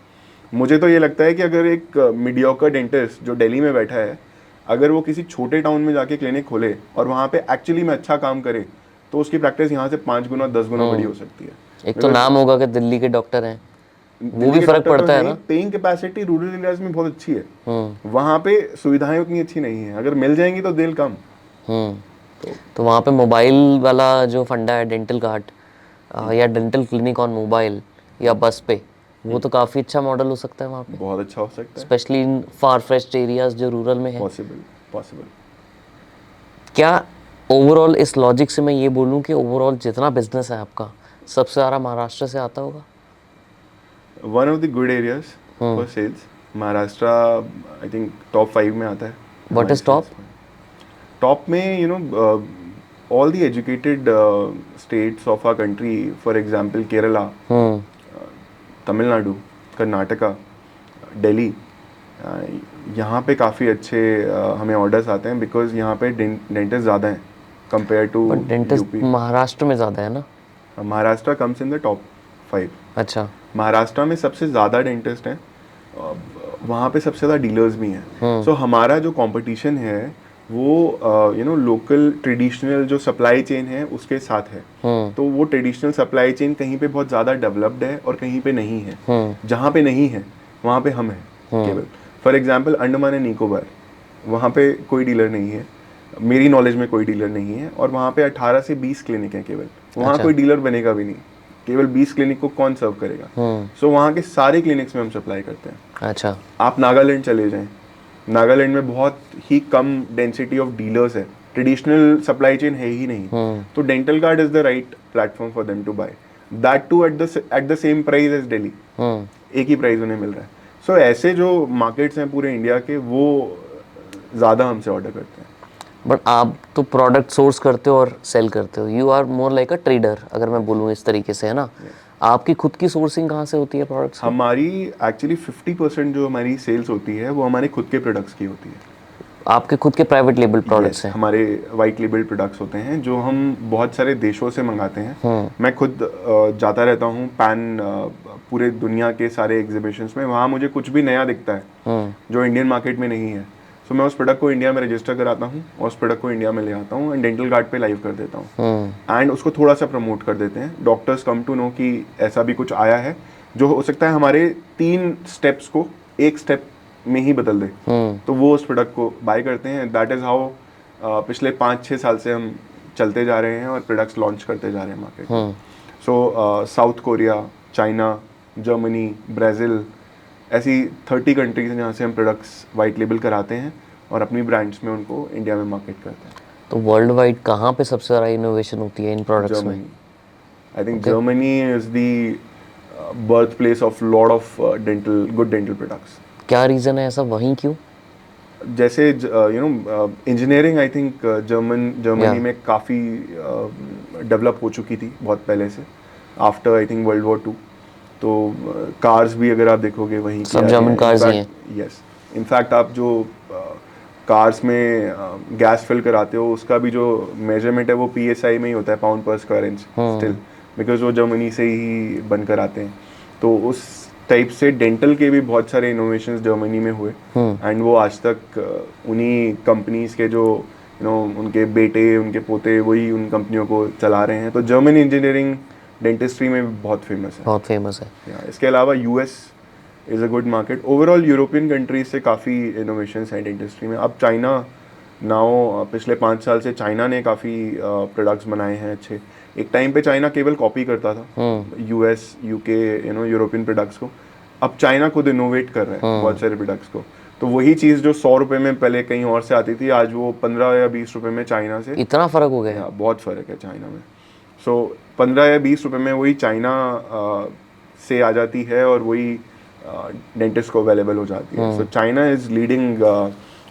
मुझे तो ये लगता है कि अगर एक मीडियोकर डेंटिस्ट जो दिल्ली में बैठा है, अगर वो किसी छोटे टाउन में जाके क्लिनिक खोले और वहाँ पे एक्चुअली में अच्छा काम करे, तो उसकी प्रैक्टिस यहाँ से 5 गुना 10 गुना बड़ी हो सकती है।
एक तो नाम होगा कि दिल्ली के डॉक्टर हैं, वो भी फर्क पड़ता है ना।
पेइंग कैपेसिटी रूरल एरियाज में बहुत अच्छी है, वहाँ पे सुविधाएं उतनी अच्छी नहीं है, अगर मिल जाएंगी तो दिल कम।
तो वहाँ पे मोबाइल वाला जो फंडा है, डेंटल कार्ड या डेंटल क्लिनिक ऑन मोबाइल या बस पे, वो तो काफ़ी अच्छा मॉडल हो सकता है वहाँ पे,
बहुत अच्छा हो सकता है,
specially in far fest areas जो रूरल में है।
पॉसिबल।
क्या ओवरऑल इस लॉजिक से मैं ये बोलूँ कि ओवरऑल जितना बिजनेस है आपका सबसे ज़्यादा महाराष्ट्र से आता होगा?
One of the good areas for sales, Maharashtra I think top 5 में आता है।
What is top?
टॉप में all the educated states of our country, for example Kerala, Tamil Nadu, Karnataka, Delhi, यहाँ पे काफ़ी अच्छे हमें ऑर्डर्स आते हैं बिकॉज यहाँ पे डेंटिस्ट ज़्यादा हैं कंपेयर टू
डेंटिस्ट महाराष्ट्र में ज़्यादा है ना?
Maharashtra comes in the top 5।
अच्छा।
महाराष्ट्र में सबसे ज़्यादा डेंटिस्ट हैं, वहाँ पे सबसे ज़्यादा डीलर्स भी हैं। सो हमारा जो कंपटीशन है वो लोकल ट्रेडिशनल जो सप्लाई चेन है उसके साथ है। तो वो ट्रेडिशनल सप्लाई चेन कहीं पे बहुत ज़्यादा डेवलप्ड है और कहीं पे नहीं है। जहाँ पे नहीं है वहाँ पे हम हैं केवल। For example Andaman and Nicobar, वहाँ पे कोई डीलर नहीं है, मेरी नॉलेज में कोई डीलर नहीं है, और वहाँ पे 18 से 20 क्लिनिक हैं केवल। वहाँ कोई डीलर बनेगा भी नहीं, केवल 20 क्लिनिक को कौन सर्व करेगा। सो वहाँ के सारे क्लिनिक्स में हम सप्लाई करते हैं।
अच्छा।
आप नागालैंड चले जाएं, नागालैंड में बहुत ही कम डेंसिटी ऑफ डीलर्स है, ट्रेडिशनल सप्लाई चेन है ही नहीं। तो dental card is the right platform for them to buy, that too at the same price as Delhi. एक ही प्राइस उन्हें मिल रहा है। सो ऐसे जो मार्केट्स हैं पूरे इंडिया के, वो ज़्यादा हमसे ऑर्डर करते हैं।
बट आप तो प्रोडक्ट सोर्स करते हो और सेल करते हो, you are more like a trader, अगर मैं बोलूँ इस तरीके से, है ना? आपकी खुद की सोर्सिंग कहाँ से होती है प्रोडक्ट्स की?
हमारी एक्चुअली 50% जो हमारी सेल्स होती है वो हमारे खुद के प्रोडक्ट्स की होती है।
आपके खुद के प्राइवेट लेबल प्रोडक्ट्स हैं?
हमारे वाइट लेबल प्रोडक्ट्स होते हैं जो हम बहुत सारे देशों से मंगाते हैं। मैं खुद जाता रहता हूँ पूरे दुनिया के सारे एग्जीबिशंस में, वहाँ मुझे कुछ भी नया दिखता है जो इंडियन मार्केट में नहीं है। सो मैं उस प्रोडक्ट को इंडिया में रजिस्टर कराता हूँ और उस प्रोडक्ट को इंडिया में ले आता हूँ एंड डेंटल कार्ड पे लाइव कर देता हूँ एंड उसको थोड़ा सा प्रमोट कर देते हैं। डॉक्टर्स कम टू नो कि ऐसा भी कुछ आया है जो हो सकता है हमारे 3 स्टेप्स को एक स्टेप में ही बदल दे। तो वो उस प्रोडक्ट को बाय करते हैं। दैट इज़ हाउ पिछले 5-6 साल से हम चलते जा रहे हैं और प्रोडक्ट्स लॉन्च करते जा रहे हैं मार्केट में। So South Korea, China, Germany, Brazil, ऐसी 30 कंट्रीज हैं जहाँ से हम प्रोडक्ट्स वाइट लेबल कराते हैं और अपनी ब्रांड्स में उनको इंडिया में मार्केट करते हैं।
तो वर्ल्ड वाइड कहाँ पे सबसे ज़्यादा इनोवेशन होती है इन प्रोडक्ट्स में?
I think Germany is the birth place of lot of good dental products.
क्या रीज़न है ऐसा, वहीं क्यों?
जैसे इंजीनियरिंग आई थिंक जर्मनी में काफ़ी डेवलप हो चुकी थी बहुत पहले से, after I think world war 2। तो कार्स भी अगर आप देखोगे वहीं
सब जर्मन कार्स ही हैं।
यस, इनफैक्ट आप जो कार्स में गैस फिल कराते हो उसका भी जो मेजरमेंट है वो PSI में ही होता है, पाउंड पर स्क्वायर इंच स्टिल, बिकॉज वो जर्मनी से ही बनकर आते हैं। तो उस टाइप से डेंटल के भी बहुत सारे इनोवेशंस जर्मनी में हुए एंड वो आज तक उन्हीं कंपनीज के जो उनके बेटे उनके पोते वही उन कंपनियों को चला रहे हैं। तो जर्मन इंजीनियरिंग डेंटिस्ट्री में बहुत फेमस है।
बहुत फेमस है।
इसके अलावा US is a good market. Overall European countries से काफ़ी इनोवेशंस हैं डेंटिस्ट्री में। अब चाइना नाउ पिछले 5 साल से चाइना ने काफ़ी प्रोडक्ट्स बनाए हैं अच्छे। एक टाइम पे चाइना केवल कॉपी करता था US UK यूरोपियन प्रोडक्ट्स को। अब चाइना खुद इनोवेट कर रहा है बहुत सारे प्रोडक्ट्स को। तो वही चीज़ जो 100 रुपये में पहले कहीं और से आती थी, आज वो 15 या 20 रुपये में चाइना से।
इतना फ़र्क हो गया है?
बहुत फ़र्क है चाइना में। सो 15 या 20 रुपये में वही चाइना से आ जाती है और वही डेंटिस्ट को अवेलेबल हो जाती है। So China is leading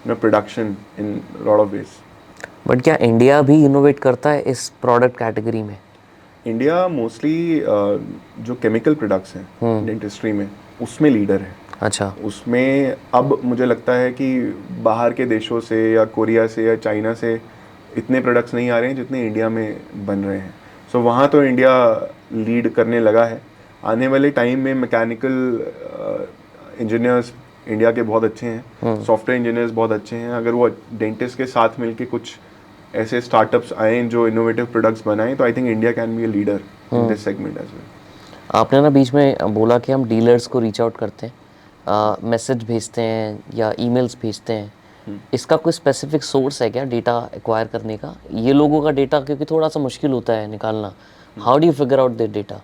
production in lot of ways.
But क्या इंडिया भी इनोवेट करता है इस प्रोडक्ट कैटेगरी में?
इंडिया मोस्टली जो केमिकल प्रोडक्ट्स हैं डेंटिस्ट्री में उसमें लीडर है।
अच्छा।
उसमें अब मुझे लगता है कि बाहर के देशों से या कोरिया से या चाइना से इतने प्रोडक्ट्स नहीं आ रहे हैं जितने इंडिया में बन रहे हैं। सो वहाँ तो इंडिया लीड करने लगा है। आने वाले टाइम में मैकेनिकल इंजीनियर्स इंडिया के बहुत अच्छे हैं, सॉफ्टवेयर इंजीनियर्स बहुत अच्छे हैं। अगर वो डेंटिस्ट के साथ मिलके कुछ ऐसे स्टार्टअप्स आए जो इनोवेटिव प्रोडक्ट्स बनाएं तो I think India can be a leader in this segment as well.
आपने ना बीच में बोला कि हम डीलर्स को रीच आउट करते हैं, मैसेज भेजते हैं या ईमेल्स भेजते हैं। इसका कोई स्पेसिफिक सोर्स है क्या डेटा एक्वायर करने का? ये लोगों का डेटा क्योंकि थोड़ा सा मुश्किल होता है निकालना, how do you figure out that data?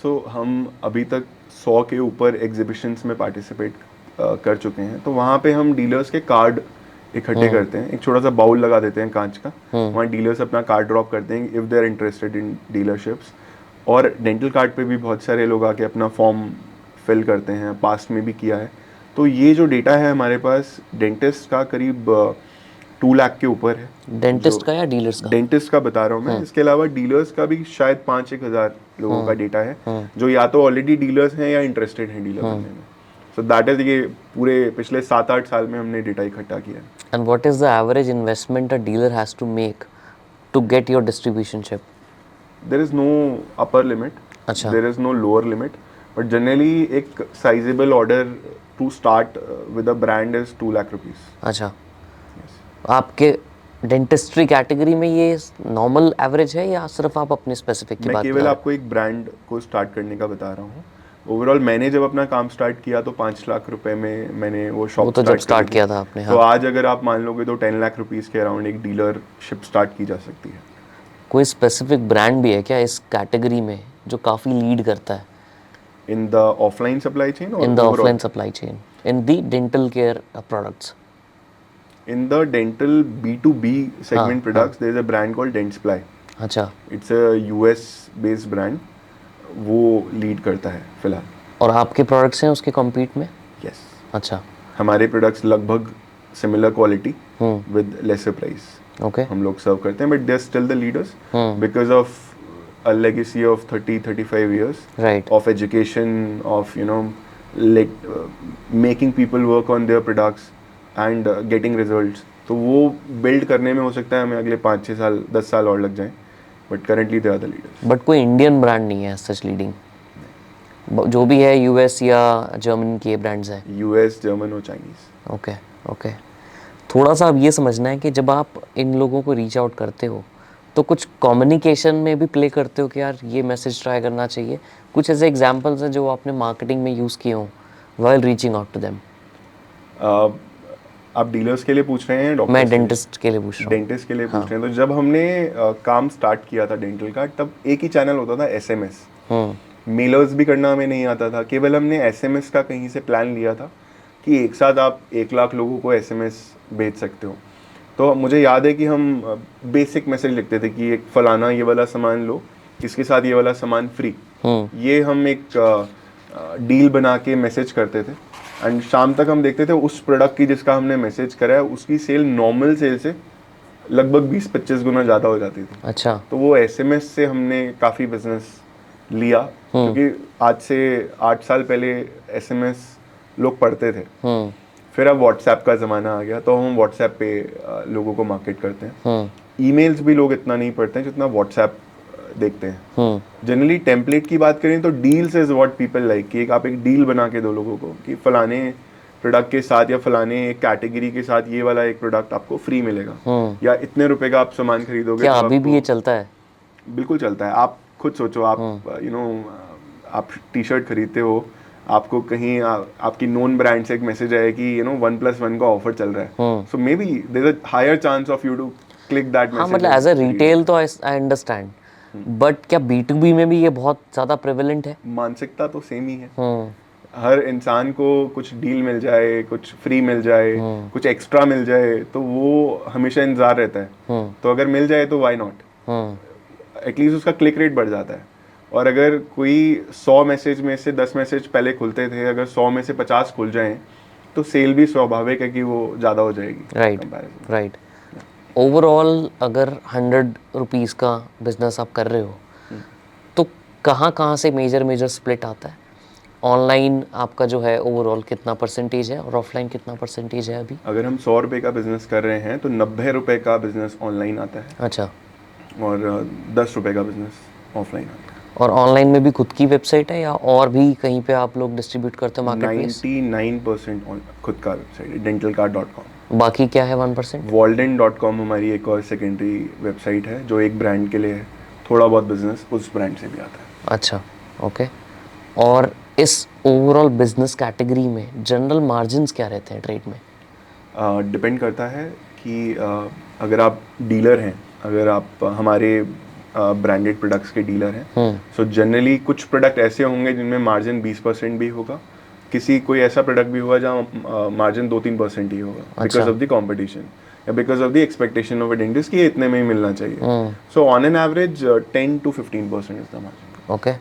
So हम अभी तक 100 के ऊपर एग्जीबिशंस में पार्टिसिपेट कर चुके हैं। तो वहाँ पे हम डीलर्स के कार्ड इकट्ठे करते हैं, एक छोटा सा बाउल लगा देते हैं कांच का, वहाँ डीलर्स अपना कार्ड ड्रॉप करते हैं if they are interested in dealerships. और डेंटल कार्ड पे भी बहुत सारे लोग आके अपना फॉर्म फिल करते हैं, पास्ट में भी किया है। तो ये जो डेटा है हमारे पास डेंटिस्ट का करीब 2 लाख के ऊपर है।
डेंटिस्ट का या डीलर्स का?
डेंटिस्ट का बता रहा हूँ मैं। इसके अलावा डीलर्स का भी शायद 5-1 हज़ार लोगों का डेटा है जो या तो ऑलरेडी डीलर्स हैं या इंटरेस्टेड हैं डीलर बनने में। सो दैट इज, ये पूरे पिछले 7-8 साल में हमने डेटा इकट्ठा किया है।
And what is the average investment a dealer has to make to get your distributionship?
1 there is no upper limit,
अच्छा।
There is no lower limit, but generally एक sizeable order to start with a brand is 2 lakh rupees.
अच्छा, आपके dentistry category में ये normal average है या सिर्फ आप अपने स्पेसिफिक की
मैं
बात बता
केवल
रहे
आपको एक ब्रांड को स्टार्ट करने का बता रहा हूँ। ओवरऑल मैंने जब अपना काम स्टार्ट किया तो 5 लाख रुपए में मैंने वो
वो
शॉप
तो जब
स्टार्ट
स्टार्ट
करी थी।
किया था आपने,
तो
हाँ।
आज अगर आप मान लोगे तो 10 लाख रुपीस के अराउंड एक डीलरशिप स्टार्ट की जा सकती है।
कोई स्पेसिफिक ब्रांड भी है क्या इस कैटेगरी में जो काफ़ी लीड करता है
in the offline supply chain और
in the
overall?
Offline supply chain in the dental care products?
In the dental B2B segment
हाँ।
products there is a brand called Dentsply.
अच्छा,
It's a US based brand. वो lead करता है फिलहाल।
और आपके products हैं उसके कॉम्पीट में?
यस,
अच्छा,
हमारे प्रोडक्ट्स लगभग similar quality with lesser price
okay.
हम लोग सर्व करते हैं, but they are still the leaders because of a legacy of 30-35 years
right.
of education, of making people work on their products and getting results. तो वो build करने में हो सकता है हमें अगले 5-6 साल 10 साल और लग जाएं, but currently they are the leaders.
But कोई इंडियन ब्रांड नहीं है सच लीडिंग, जो भी है यूएस या जर्मन के ब्रांड्स हैं?
यूएस, जर्मन और चाइनीज।
Okay, okay. थोड़ा सा अब ये समझना है कि जब आप इन लोगों को रीच आउट करते हो तो कुछ कम्युनिकेशन में भी प्ले करते हो कि यार ये मैसेज ट्राई करना चाहिए? कुछ ऐसे एग्जांपल्स हैं जो आपने मार्केटिंग में यूज़ किए हों while reaching out to them?
आप डीलर्स के लिए पूछ रहे हैं, डॉक्टर्स
मैं
के लिए?
डेंटिस्ट के लिए पूछ रहा हूँ।
डेंटिस्ट के लिए पूछ रहे हैं। तो जब हमने काम स्टार्ट किया था डेंटल का, तब एक ही चैनल होता था, एसएमएस। मेलर्स भी करना हमें नहीं आता था, केवल हमने एसएमएस का कहीं से प्लान लिया था कि एक साथ आप 1 लाख लोगों को एसएमएस भेज सकते हो। तो मुझे याद है कि हम बेसिक मैसेज लिखते थे कि एक फलाना ये वाला सामान लो, इसके साथ ये वाला सामान फ्री। ये हम एक डील बना के मैसेज करते थे, एंड शाम तक हम देखते थे उस प्रोडक्ट की जिसका हमने मैसेज करा है उसकी सेल नॉर्मल सेल से लगभग 20-25 गुना ज़्यादा हो जाती थी।
अच्छा,
तो वो एसएमएस से हमने काफ़ी बिजनेस लिया, क्योंकि आज से 8 साल पहले एसएमएस लोग पढ़ते थे। फिर अब व्हाट्सएप का ज़माना आ गया, तो हम व्हाट्सएप पे लोगों को मार्केट करते हैं। ईमेल्स भी लोग इतना नहीं पढ़ते हैं जितना व्हाट्सएप देखते हैं। जनरली टेम्पलेट की बात करें तो deals is what people like, कि आप एक डील बना के दो लोगों को कि फलाने प्रोडक्ट के साथ या फलाने कैटेगरी के साथ ये वाला एक प्रोडक्ट आपको फ्री मिलेगा, या इतने रुपए का आप सामान खरीदोगे।
क्या
तो
अभी भी ये चलता है?
बिल्कुल चलता है। आप खुद सोचो, आप आप टी शर्ट खरीदते हो, आपको कहीं आपकी नोन ब्रांड से एक मैसेज आया कि 1+1 का ऑफर चल रहा है, so may be there is a higher chance of you to click that message.
हाँ, मतलब एज अ रिटेल तो आई अंडरस्टैंड, बट क्या B2B में भी ये बहुत ज़्यादा प्रेवलेंट है?
मानसिकता तो सेम ही है। हर इंसान को कुछ डील मिल जाए, कुछ फ्री मिल जाए, कुछ एक्स्ट्रा मिल जाए, तो वो हमेशा इंतजार रहता है। तो अगर मिल जाए तो व्हाई नॉट, एटलीस्ट उसका क्लिक रेट बढ़ जाता है। और अगर कोई 100 मैसेज में से 10 मैसेज पहले खुलते थे, अगर 100 में से 50 खुल जाएं तो सेल भी स्वाभाविक है कि वो ज़्यादा हो जाएगी।
राइट। ओवरऑल अगर 100 रुपीज़ का बिजनेस आप कर रहे हो तो कहाँ कहाँ से मेजर स्प्लिट आता है? ऑनलाइन आपका जो है ओवरऑल कितना परसेंटेज है और ऑफलाइन कितना परसेंटेज है अभी?
अगर हम 100 रुपये का बिजनेस कर रहे हैं तो 90 रुपये का बिजनेस ऑनलाइन आता है।
अच्छा,
और 10 रुपये का बिजनेस ऑफलाइन आता है।
और ऑनलाइन में भी खुद की वेबसाइट है या और भी कहीं पे आप लोग डिस्ट्रीब्यूट करते हो मार्केट प्लेस?
99% खुद का वेबसाइट है, dentalcard.com।
बाकी क्या है 1%?
walden.com हमारी एक और सेकेंडरी वेबसाइट है जो एक ब्रांड के लिए है। थोड़ा बहुत बिजनेस उस ब्रांड से भी आता है।
अच्छा, ओके। और इस ओवरऑल बिजनेस कैटेगरी में जनरल मार्जिन्स क्या रहते हैं ट्रेड में?
डिपेंड करता है कि अगर आप डीलर हैं, अगर आप हमारे ब्रांडेड प्रोडक्ट्स के डीलर हैं, सो जनरली कुछ प्रोडक्ट ऐसे होंगे जिनमें मार्जिन 20% भी होगा, कोई ऐसा प्रोडक्ट भी होगा जहाँ मार्जिन 2-3% ही होगा, बिकॉज ऑफ द कॉम्पिटिशन या because of the expectation of a dentist कि इतने में ही मिलना चाहिए। So on an average 10-15% is the margin.
Okay,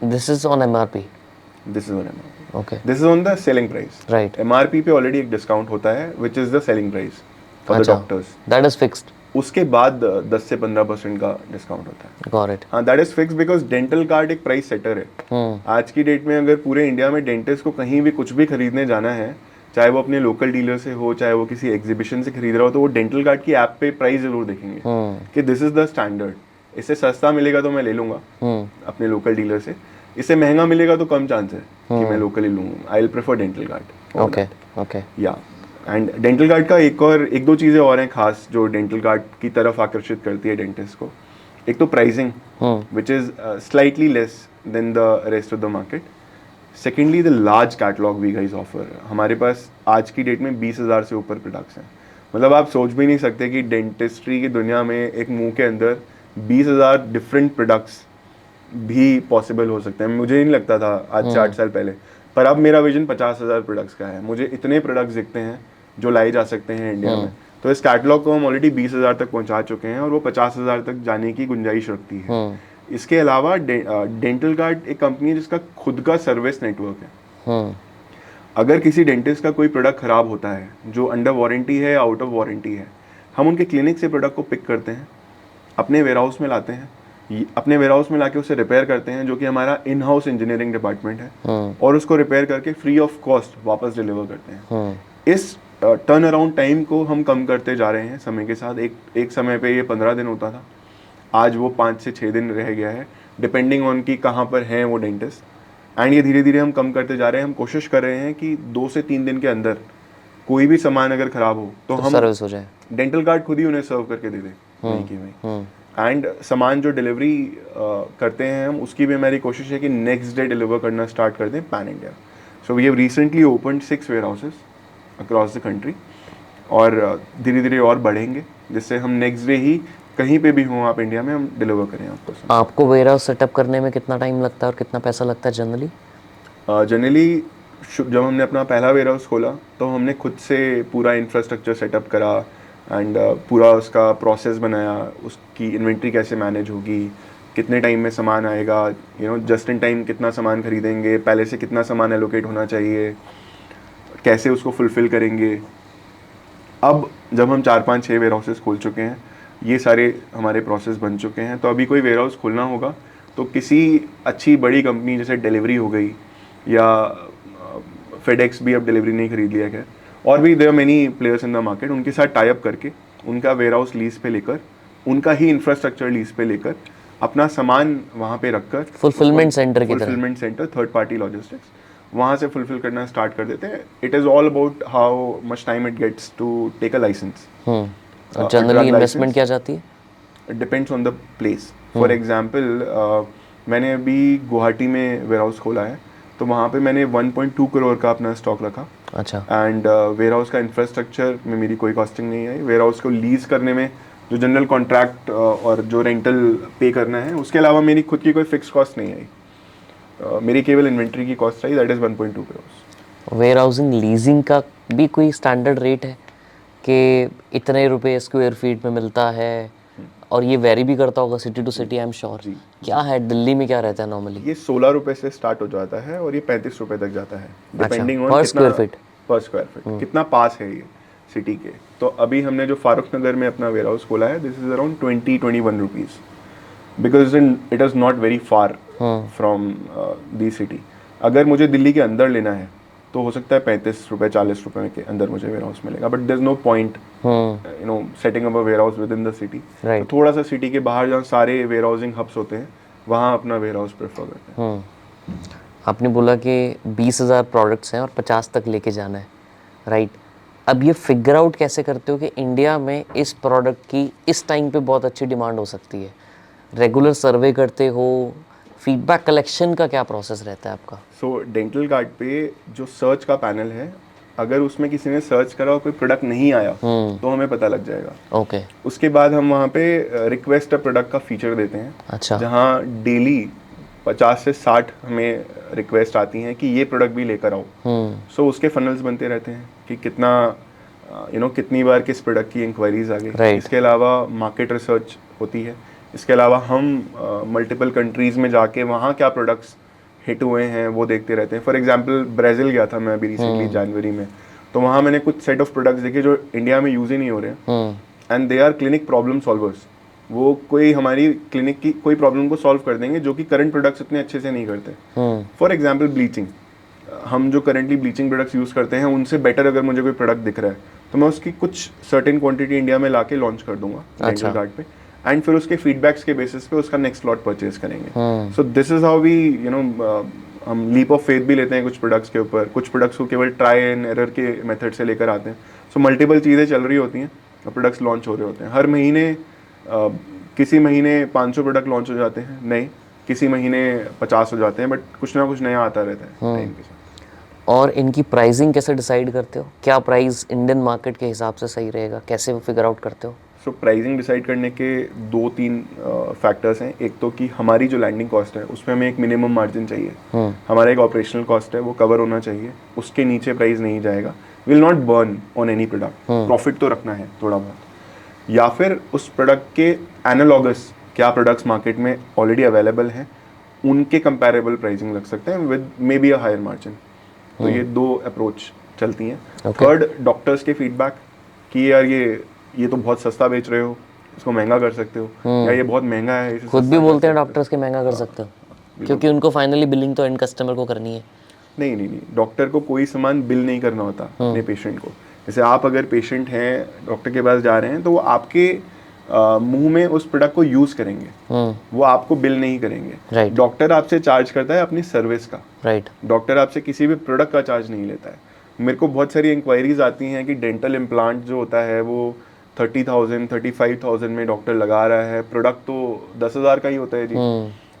this is on MRP?
This is on MRP।
Okay,
this is on the selling price.
Right.
MRP पे already एक discount होता है which is the selling price for the doctors.
That is fixed?
उसके बाद 10 से 15% का discount होता है।
Got it.
हाँ, that is fix because dental card एक प्राइस सेटर है। आज की डेट में अगर पूरे इंडिया में डेंटिस्ट को कहीं भी कुछ भी खरीदने जाना है, चाहे वो अपने लोकल डीलर से हो, चाहे वो किसी एग्जीबिशन से खरीद रहा हो, तो वो डेंटल कार्ड की ऐप पे प्राइस जरूर देखेंगे कि दिस इज द स्टैंडर्ड। इससे सस्ता मिलेगा तो मैं ले लूँगा अपने लोकल डीलर से, इससे महंगा मिलेगा तो कम चांस है कि मैं लोकली लूँगा। I will prefer dental guard.
Okay okay.
या एंड डेंटल गार्ड का एक दो चीज़ें और हैं खास जो डेंटल गार्ड की तरफ आकर्षित करती है डेंटिस्ट को। एक तो pricing which is slightly less than the rest of the market. Secondly the large catalogue we guys offer. हमारे पास आज की डेट में 20,000 से ऊपर प्रोडक्ट्स हैं। मतलब आप सोच भी नहीं सकते कि डेंटिस्ट्री की दुनिया में एक मुंह के अंदर 20,000 डिफरेंट प्रोडक्ट्स भी पॉसिबल हो सकते हैं। मुझे नहीं लगता था आज से 8 साल पहले, पर अब मेरा विजन 50,000 प्रोडक्ट्स का है। मुझे इतने प्रोडक्ट्स दिखते हैं जो लाए जा सकते हैं इंडिया में। तो इस कैटलॉग को हम ऑलरेडी 20,000 तक पहुंचा चुके हैं और वो 50,000 तक जाने की गुंजाइश रखती है। इसके अलावा डेंटल गार्ड एक कंपनी है जिसका खुद का सर्विस नेटवर्क है। अगर किसी डेंटिस्ट का कोई प्रोडक्ट खराब होता है जो अंडर वारंटी है या आउट ऑफ वारंटी है, हम उनके क्लिनिक से प्रोडक्ट को पिक करते हैं, अपने वेयरहाउस में लाते हैं, अपने वेयरहाउस में लाके उसे रिपेयर करते हैं, जो कि हमारा इन हाउस इंजीनियरिंग डिपार्टमेंट है, और उसको रिपेयर करके फ्री ऑफ कॉस्ट वापस डिलीवर करते हैं। इस टर्न अराउंड टाइम को हम कम करते जा रहे हैं समय के साथ। एक समय पे ये 15 दिन होता था, आज वो 5 से 6 दिन रह गया है, डिपेंडिंग ऑन कि कहाँ पर हैं वो डेंटिस्ट। एंड ये धीरे धीरे हम कम करते जा रहे हैं। हम कोशिश कर रहे हैं कि 2 से 3 दिन के अंदर कोई भी सामान अगर खराब हो तो हम
सर्विस हो जाए,
डेंटल गार्ड खुद ही उन्हें सर्व करके दे दें वहीं की वहीं। एंड सामान जो डिलीवरी करते हैं हम, उसकी भी हमारी कोशिश है कि नेक्स्ट डे डिलीवर करना स्टार्ट कर दें pan India. So we have recently opened 6 warehouses across the country, और धीरे धीरे और बढ़ेंगे, जिससे हम नेक्स्ट डे ही कहीं पे भी हों आप इंडिया में, हम डिलीवर करें आपको।
आपको वेयरहाउस सेटअप करने में कितना टाइम लगता है और कितना पैसा लगता है जनरली?
जनरली जब हमने अपना पहला वेयरहाउस खोला तो हमने खुद से पूरा इंफ्रास्ट्रक्चर सेटअप करा एंड पूरा उसका प्रोसेस बनाया, उसकी इन्वेंट्री कैसे मैनेज होगी, कितने टाइम में सामान आएगा, जस्ट इन टाइम कितना सामान खरीदेंगे, पहले से कितना सामान एलोकेट होना चाहिए, कैसे उसको फुलफ़िल करेंगे। अब जब हम 4-5-6 वेयरहाउसेस खोल चुके हैं, ये सारे हमारे प्रोसेस बन चुके हैं, तो अभी कोई वेयरहाउस खोलना होगा तो किसी अच्छी बड़ी कंपनी जैसे डिलीवरी हो गई या फेडेक्स भी अब डिलीवरी नहीं खरीद लिया है, और भी there many players in the market, उनके साथ टाई अप करके उनका वेयरहाउस लीज पे लेकर, उनका ही इंफ्रास्ट्रक्चर लीज पे लेकर, अपना सामान वहाँ पे रखकर,
फुलफिलमेंट सेंटर की तरह,
fulfilment centre, third party logistics, वहाँ से फुलफिल करना स्टार्ट कर देते हैं। It is all about how much time it gets to take a licence.
Generally investment क्या जाती है?
It depends on the place. For example मैंने अभी गुवाहाटी में वेयरहाउस खोला है, तो वहाँ पे मैंने 1.2 करोड़ का अपना स्टॉक रखा।
अच्छा।
एंड वेयरहाउस का इंफ्रास्ट्रक्चर में मेरी कोई कॉस्टिंग नहीं आई। वेयरहाउस को लीज करने में जो जनरल कॉन्ट्रैक्ट और जो रेंटल पे करना है, उसके अलावा मेरी खुद की कोई फिक्स कॉस्ट नहीं आई। मेरी केवल इन्वेंट्री की कॉस्ट आई, that is 1.2 crore.
Warehousing leasing का भी कोई स्टैंडर्ड रेट है कि इतने रुपए स्क्वायर फीट में मिलता है, और ये वेरी भी करता होगा city to city, I am sure. क्या है दिल्ली में, क्या रहता है नॉर्मली?
ये 16 रुपए से स्टार्ट हो जाता है और ये 35 रुपए तक जाता है, डिपेंडिंग ऑन
पर स्क्वायर फीट,
कितना पास है ये सिटी के। तो अभी हमने जो फारूक नगर में अपना वेयरहाउस खोला है, this is around 20-21 rupees, because it is not very far from the city. अगर मुझे दिल्ली के अंदर लेना है तो हो सकता है 35 रुपए 40 रुपए के अंदर मुझे वेयरहाउस मिलेगा, but there is no point setting up a warehouse within the city. तो थोड़ा सा सिटी के बाहर जहाँ सारे वेयरहाउसिंग हब्स होते हैं, वहाँ अपना वेयरहाउस प्रेफर करते हैं।
आपने बोला कि 20,000 प्रोडक्ट्स हैं और 50 तक लेके जाना है, राइट? अब ये फिगर आउट कैसे करते हो कि इंडिया में इस प्रोडक्ट की इस टाइम पे बहुत अच्छी डिमांड हो सकती है? रेगुलर सर्वे करते हो? फीडबैक कलेक्शन का क्या प्रोसेस रहता है आपका?
सो डेंटल गार्ड पे जो सर्च का पैनल है, अगर उसमें किसी ने सर्च करा और कोई प्रोडक्ट नहीं आया तो हमें पता लग जाएगा।
ओके।
उसके बाद हम वहाँ पे रिक्वेस्ट अ प्रोडक्ट का फीचर देते हैं।
अच्छा।
जहाँ डेली 50 से 60 हमें रिक्वेस्ट आती हैं कि ये प्रोडक्ट भी लेकर आओ। सो उसके फनल्स बनते रहते हैं कि कितना कितनी बार किस प्रोडक्ट की इंक्वायरीज आ गई। इसके अलावा मार्केट रिसर्च होती है। इसके अलावा हम मल्टीपल कंट्रीज़ में जाके वहाँ क्या प्रोडक्ट्स हिट हुए हैं वो देखते रहते हैं। फॉर एग्जांपल ब्राज़ील गया था मैं अभी रिसेंटली जनवरी में, तो वहाँ मैंने कुछ सेट ऑफ प्रोडक्ट्स देखे जो इंडिया में यूज़ ही नहीं हो रहे हैं, and they are clinic problem solvers. वो कोई हमारी क्लिनिक की कोई प्रॉब्लम को सॉल्व कर देंगे जो कि करंट प्रोडक्ट्स इतने अच्छे से नहीं करते। फॉर एग्जांपल ब्लीचिंग, हम जो करंटली ब्लीचिंग प्रोडक्ट्स यूज़ करते हैं उनसे बेटर अगर मुझे कोई प्रोडक्ट दिख रहा है तो मैं उसकी कुछ सर्टेन क्वांटिटी इंडिया में लाके लॉन्च कर दूंगा डेंटल गार्ड पे, एंड फिर उसके फीडबैक्स के बेसिस पे उसका नेक्स्ट लॉट परचेज करेंगे. So this is how we हम लीप ऑफ फेथ भी लेते हैं कुछ प्रोडक्ट्स के ऊपर. कुछ प्रोडक्ट्स को केवल ट्राई एंड एरर के मेथड से लेकर आते हैं. सो मल्टीपल चीज़ें चल रही होती हैं और प्रोडक्ट्स लॉन्च हो रहे होते हैं हर महीने. किसी महीने 500 प्रोडक्ट लॉन्च हो जाते हैं नए, किसी महीने 50 हो जाते हैं, बट कुछ ना कुछ नया आता रहता है टाइम के साथ.
और इनकी प्राइसिंग कैसे डिसाइड करते हो? क्या प्राइस इंडियन मार्केट के हिसाब से सही रहेगा, कैसे वो फिगर आउट करते हो?
सो प्राइसिंग डिसाइड करने के 2-3 फैक्टर्स हैं. एक तो कि हमारी जो लैंडिंग कॉस्ट है उसमें हमें एक मिनिमम मार्जिन चाहिए. हमारा एक ऑपरेशनल कॉस्ट है वो कवर होना चाहिए, उसके नीचे प्राइस नहीं जाएगा. Will not burn on any product. Profit तो रखना है थोड़ा बहुत. या फिर उस प्रोडक्ट के एनालॉगस क्या प्रोडक्ट्स मार्केट में ऑलरेडी अवेलेबल हैं उनके कंपैरेबल प्राइसिंग लग सकते हैं with maybe a higher margin. तो ये 2 अप्रोच चलती हैं. थर्ड, डॉक्टर्स के फीडबैक कि यार ये तो बहुत सस्ता बेच रहे हो, इसको महंगा कर सकते हो, या ये बहुत महंगा है.
खुद भी बोलते हैं डॉक्टर्स के महंगा कर सकते हो, क्योंकि उनको फाइनली बिलिंग तो एंड कस्टमर को करनी है.
नहीं, डॉक्टर को कोई सामान बिल नहीं करना होता अपने पेशेंट को. जैसे आप अगर पेशेंट हैं डॉक्टर के पास जा रहे हैं तो वो आपके मुंह में उस प्रोडक्ट को यूज करेंगे, वो आपको बिल नहीं करेंगे. डॉक्टर आपसे चार्ज करता है अपनी सर्विस का. डॉक्टर आपसे किसी भी प्रोडक्ट का चार्ज नहीं लेता है. मेरे को बहुत सारी इंक्वायरीज आती हैं कि डेंटल इम्प्लांट जो होता है वो 30,000 35,000 में डॉक्टर लगा रहा है, प्रोडक्ट तो 10,000 का ही होता है जी.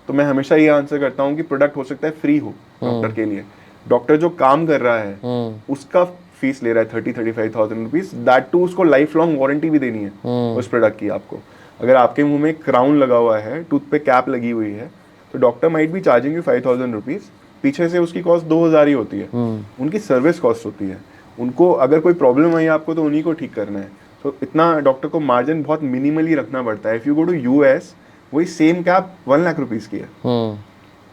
तो मैं हमेशा ये आंसर करता हूँ कि प्रोडक्ट हो सकता है फ्री हो डॉक्टर के लिए. डॉक्टर जो काम कर रहा है उसका फीस ले रहा है 30-35,000 रुपीज. दैट टू उसको लाइफ लॉन्ग वारंटी भी देनी है उस प्रोडक्ट की आपको. अगर आपके मुंह में क्राउन लगा हुआ है, टूथ पे कैप लगी हुई है, तो डॉक्टर माइट भी चार्जिंग यू 5,000 रुपीज. पीछे से उसकी कॉस्ट 2,000 ही होती है. उनकी सर्विस कॉस्ट होती है. उनको अगर कोई प्रॉब्लम आई आपको तो उन्हीं को ठीक करना है. तो इतना डॉक्टर को मार्जिन बहुत मिनिमली रखना पड़ता है. If you go to US वही सेम कैप 1 लाख रुपीज की है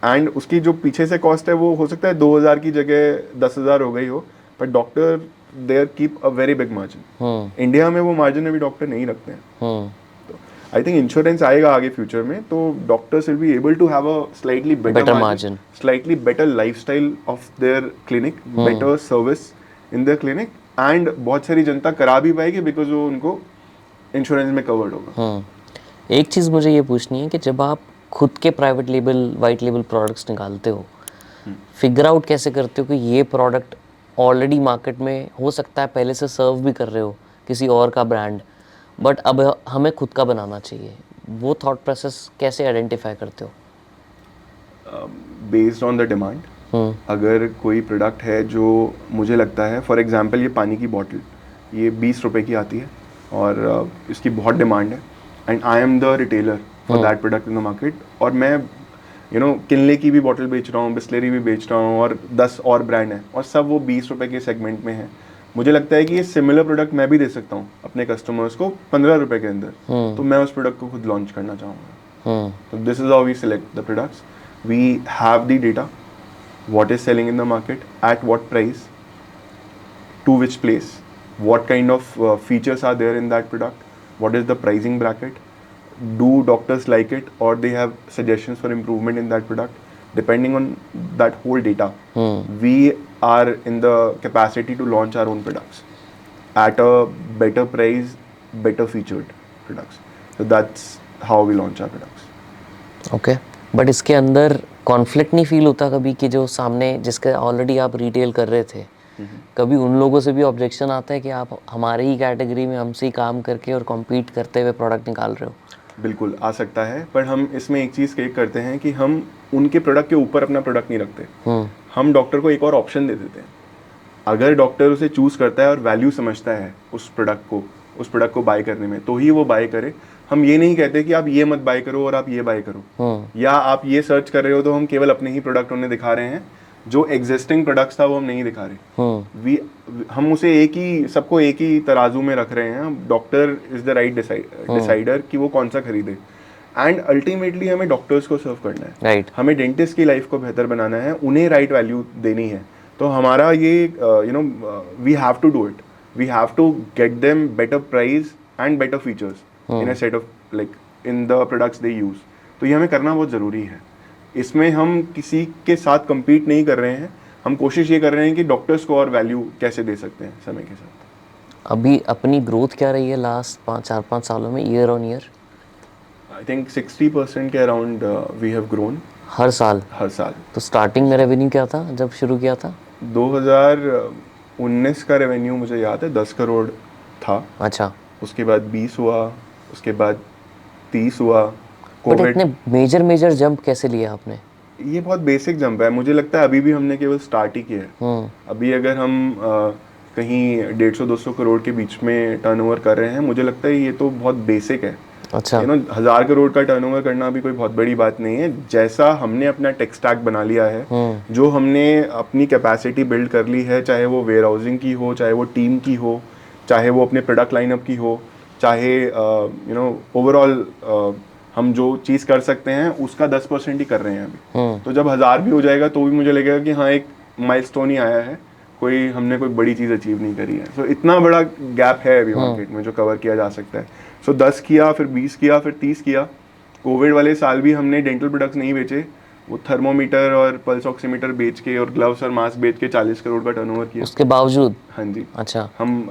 एंड उसकी जो पीछे से कॉस्ट है वो हो सकता है 2,000 की जगह 10,000 हो गई हो, but doctor there keep a very big margin. India में वो मार्जिन अभी डॉक्टर नहीं रखते हैं. तो आई थिंक इंश्योरेंस आएगा आगे फ्यूचर में तो doctors will be able to have a slightly better margin, slightly better lifestyle of their clinic, better service in their clinic, and बहुत सारी जनता करा भी पाएगी बिकॉज वो उनको इंश्योरेंस में कवर्ड होगा.
एक चीज़ मुझे ये पूछनी है कि जब आप खुद के private label white label products निकालते हो, फिगर आउट कैसे करते हो कि ये प्रोडक्ट ऑलरेडी मार्केट में हो सकता है पहले से सर्व भी कर रहे हो किसी और का ब्रांड, बट अब हमें खुद का बनाना चाहिए? वो थॉट प्रोसेस कैसे आइडेंटिफाई करते हो?
Based on the demand. अगर कोई प्रोडक्ट है जो मुझे लगता है, फॉर एग्जांपल ये पानी की बॉटल ये 20 रुपए की आती है और इसकी बहुत डिमांड है and I am the retailer for that product in the market, और मैं किनले की भी बॉटल बेच रहा हूँ, बिस्लेरी भी बेच रहा हूँ और 10 और ब्रांड हैं और सब वो 20 रुपए के सेगमेंट में है. मुझे लगता है कि ये सिमिलर प्रोडक्ट मैं भी दे सकता हूँ अपने कस्टमर्स को 15 रुपए के अंदर. तो मैं उस प्रोडक्ट को खुद लॉन्च करना चाहूँगा. तो this is how we select the products. We have the data, what is selling in the market, at what price, to which place, what kind of features are there in that product, what is the pricing bracket, do doctors like it or they have suggestions for improvement in that product. Depending on that whole data, we are in the capacity to launch our own products at a better price, better featured products. So that's how we launch our products.
Okay, but इसके अंदर conflict नहीं feel होता कभी कि जो सामने जिसके already आप रिटेल कर रहे थे, कभी उन लोगों से भी ऑब्जेक्शन आता है कि आप हमारे ही कैटेगरी में हमसे ही काम करके और कॉम्पीट करते हुए प्रोडक्ट निकाल रहे हो?
बिल्कुल आ सकता है, पर हम इसमें एक चीज़ करते हैं कि हम उनके प्रोडक्ट के ऊपर अपना प्रोडक्ट नहीं रखते. हम डॉक्टर को एक और ऑप्शन दे देते हैं. अगर डॉक्टर उसे चूज़ करता है और वैल्यू समझता है उस प्रोडक्ट को बाय करने में, तो ही वो बाय करे. हम ये नहीं कहते कि आप ये मत बाय करो और आप ये बाय करो, या आप ये सर्च कर रहे हो तो हम केवल अपने ही प्रोडक्ट उन्हें दिखा रहे हैं. जो एग्जिस्टिंग प्रोडक्ट्स था वो हम नहीं दिखा रहे. हम उसे सबको एक ही तराजू में रख रहे हैं. Doctor is the right decider कि वो कौन सा खरीदे. एंड अल्टीमेटली हमें डॉक्टर्स को सर्व करना है. हमें डेंटिस्ट की लाइफ को बेहतर बनाना है, उन्हें राइट वैल्यू देनी है. तो हमारा ये we have to do it. We have to get them better price and better features in a set of like in the products they use. तो ये हमें करना बहुत ज़रूरी है. इसमें हम किसी के साथ compete नहीं कर रहे हैं. हम कोशिश ये कर रहे हैं कि डॉक्टर्स को और वैल्यू कैसे दे सकते हैं समय के साथ.
अभी अपनी ग्रोथ क्या रही है लास्ट 4-5 सालों में, year on year?
I think 60% के अराउंड वी हैव ग्रोन
हर साल?
हर साल।
तो स्टार्टिंग में रेवेन्यू क्या था जब शुरू किया था?
2019 का रेवेन्यू मुझे याद है 10 करोड़ था।
अच्छा।
उसके बाद 20 हुआ, उसके बाद 30 हुआ,
बट
कोविड।
इतने मेजर मेजर जंप कैसे लिया आपने?
ये बहुत बेसिक जंप है, मुझे लगता है अभी भी हमने केवल स्टार्ट ही किया है। अभी अगर हम कहीं 150-200 करोड़ के बीच में टर्नओवर कर रहे हैं, मुझे लगता है ये तो बहुत बेसिक है।
अच्छा।
1000 करोड़ का टर्नओवर करना भी कोई बहुत बड़ी बात नहीं है। जैसा हमने अपना टेक स्टैक बना लिया है, जो हमने अपनी कैपेसिटी बिल्ड कर ली है, चाहे वो वेयर हाउसिंग की हो, चाहे वो टीम की हो, चाहे वो अपने प्रोडक्ट लाइनअप की हो, चाहे ओवरऑल हम जो चीज़ कर सकते हैं उसका 10% ही कर रहे हैं अभी। तो जब 1000 भी हो जाएगा तो भी मुझे लगेगा कि हाँ, एक माइलस्टोन ही आया है, हमने कोई बड़ी चीज़ अचीव नहीं करी है। सो इतना बड़ा गैप है अभी मार्केट में जो कवर किया जा सकता है। सो 10 किया, फिर 20 किया, फिर 30 किया। कोविड वाले साल भी हमने डेंटल प्रोडक्ट्स नहीं बेचे, वो थर्मोमीटर और पल्स ऑक्सीमीटर बेच के और ग्लव्स और मास्क बेच के 40 करोड़ का टर्नओवर किया।
उसके बावजूद?
हाँ जी।
अच्छा।
हम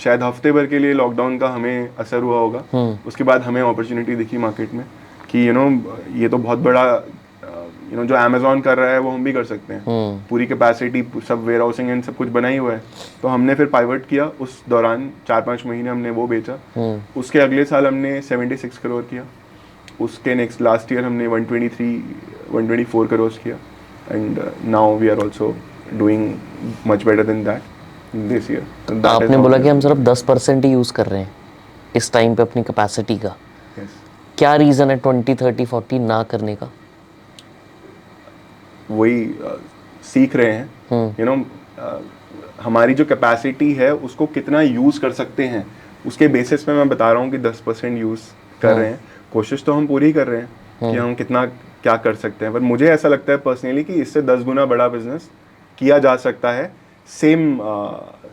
शायद हफ्ते भर के लिए लॉकडाउन का हमें असर हुआ होगा, उसके बाद हमें अपॉर्चुनिटी दिखी मार्केट में कि ये तो बहुत बड़ा जो अमेजोन कर रहा है वो हम भी कर सकते हैं। पूरी कैपेसिटी, सब वेयर हाउसिंग एंड सब कुछ बना ही हुआ है। तो हमने फिर पाइवट किया, उस दौरान 4-5 महीने हमने वो बेचा। उसके अगले साल हमने 76 करोड़ किया। उसके नेक्स्ट लास्ट ईयर हमने 124 करोड़ किया। And now we are also doing much better than that this year.
आपने बोला कि हम सिर्फ 10% ही यूज़ कर रहे हैं इस टाइम पे अपनी कैपेसिटी का। क्या रीज़न है 20-30-40 ना करने का?
वही सीख रहे हैं। हमारी जो कैपेसिटी है उसको कितना यूज़ कर सकते हैं, उसके बेसिस पे मैं बता रहा हूँ कि 10% यूज़ कर रहे हैं। कोशिश तो हम पूरी ही कर रहे हैं कि हम कितना क्या कर सकते हैं, पर मुझे ऐसा लगता है पर्सनली कि इससे 10 गुना बड़ा बिजनेस किया जा सकता है। सेम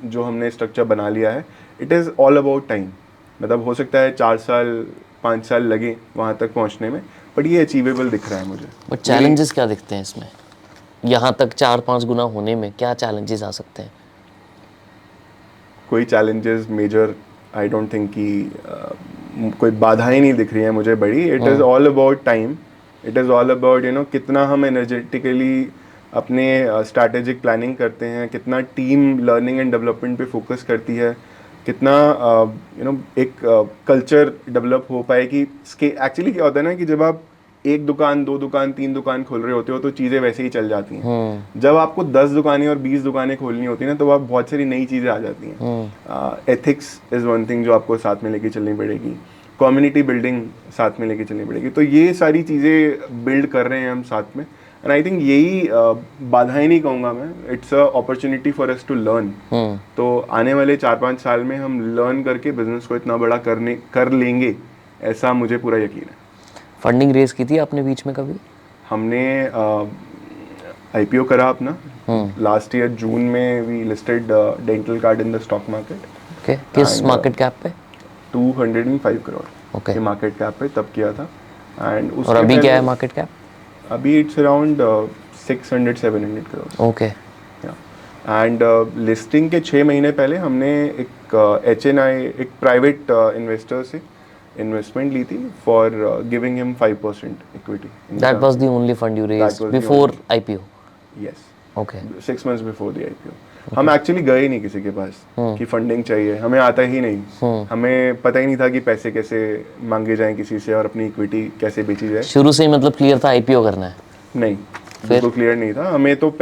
जो हमने स्ट्रक्चर बना लिया है, it is all about time. मतलब हो सकता है 4 साल 5 साल लगे वहाँ तक पहुँचने में, बट ये अचीवेबल दिख रहा है मुझे।
बट चैलेंजेस क्या दिखते हैं इसमें? यहाँ तक 4-5 गुना होने में क्या चैलेंजेस आ सकते हैं?
कोई challenges major I don't think कि कोई बाधाएं नहीं दिख रही हैं मुझे बड़ी। It is all about time. It is all about कितना हम एनर्जेटिकली अपने स्ट्रैटेजिक प्लानिंग करते हैं, कितना टीम लर्निंग एंड डेवलपमेंट पे फोकस करती है, कितना एक कल्चर डेवलप हो पाए कि एक्चुअली क्या होता है ना कि जब आप 1 दुकान 2 दुकान 3 दुकान खोल रहे होते हो तो चीज़ें वैसे ही चल जाती हैं। जब आपको 10 दुकानें और 20 दुकानें खोलनी होती हैं ना, तो आप बहुत सारी नई चीज़ें आ जाती हैं। एथिक्स इज़ वन थिंग जो आपको साथ में लेके चलनी पड़ेगी, कम्युनिटी बिल्डिंग साथ में लेके चलनी पड़ेगी। तो ये सारी चीज़ें बिल्ड कर रहे हैं हम साथ में। एंड आई थिंक यही बाधाएं नहीं कहूँगा मैं, it's a opportunity for us to learn. तो आने वाले 4-5 साल में हम लर्न करके बिजनेस को इतना बड़ा कर लेंगे, ऐसा मुझे पूरा यकीन है।
फंडिंग रेज की थी आपने बीच में कभी?
हमने आईपीओ करा अपना लास्ट ईयर जून में। We listed dental card in the stock market.
Okay, किस मार्केट कैप पे?
205 करोड़
ओके।
के मार्केट कैप पे तब किया था। एंड
और अभी क्या है मार्केट कैप?
अभी it's around 600-700 crore.
Okay.
And listing के 6 महीने पहले हमने एक HNI, एक प्राइवेट इन्वेस्टर से इन्वेस्टमेंट ली थी for giving him 5% equity.
That was the only fund you raised before IPO?
Yes.
Okay.
6 months before the IPO. हम एक्चुअली गए ही नहीं किसी के पास कि फंडिंग चाहिए, हमें आता ही नहीं। हमें पता ही नहीं था कि पैसे कैसे मांगे जाएं किसी से और अपनी इक्विटी कैसे बेची जाए।
शुरू से ही मतलब क्लियर था आईपीओ करना है?
नहीं, बिल्कुल क्लियर नहीं था। हमें तो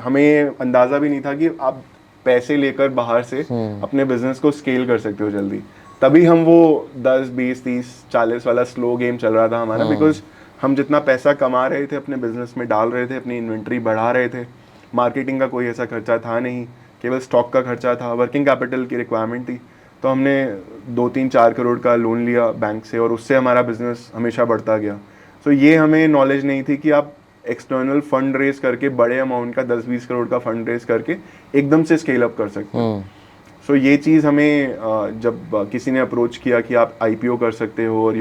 हमें अंदाज़ा भी नहीं था कि आप पैसे लेकर बाहर से अपने बिजनेस को स्केल कर सकते हो जल्दी। तभी हम वो 10, 20, 30, 40 वाला स्लो गेम चल रहा था हमारा, बिकॉज हम जितना पैसा कमा रहे थे अपने बिजनेस में डाल रहे थे, अपनी इन्वेंट्री बढ़ा रहे थे। मार्केटिंग का कोई ऐसा खर्चा था नहीं, केवल स्टॉक का खर्चा था, वर्किंग कैपिटल की रिक्वायरमेंट थी। तो हमने 2-3-4 करोड़ का लोन लिया बैंक से और उससे हमारा बिजनेस हमेशा बढ़ता गया। सो ये हमें नॉलेज नहीं थी कि आप एक्सटर्नल फंड रेज करके बड़े अमाउंट का 10-20 करोड़ का फंड रेज करके एकदम से स्केल अप कर सकते हैं। सो ये चीज़ हमें जब किसी ने अप्रोच किया कि आप आईपीओ कर सकते हो और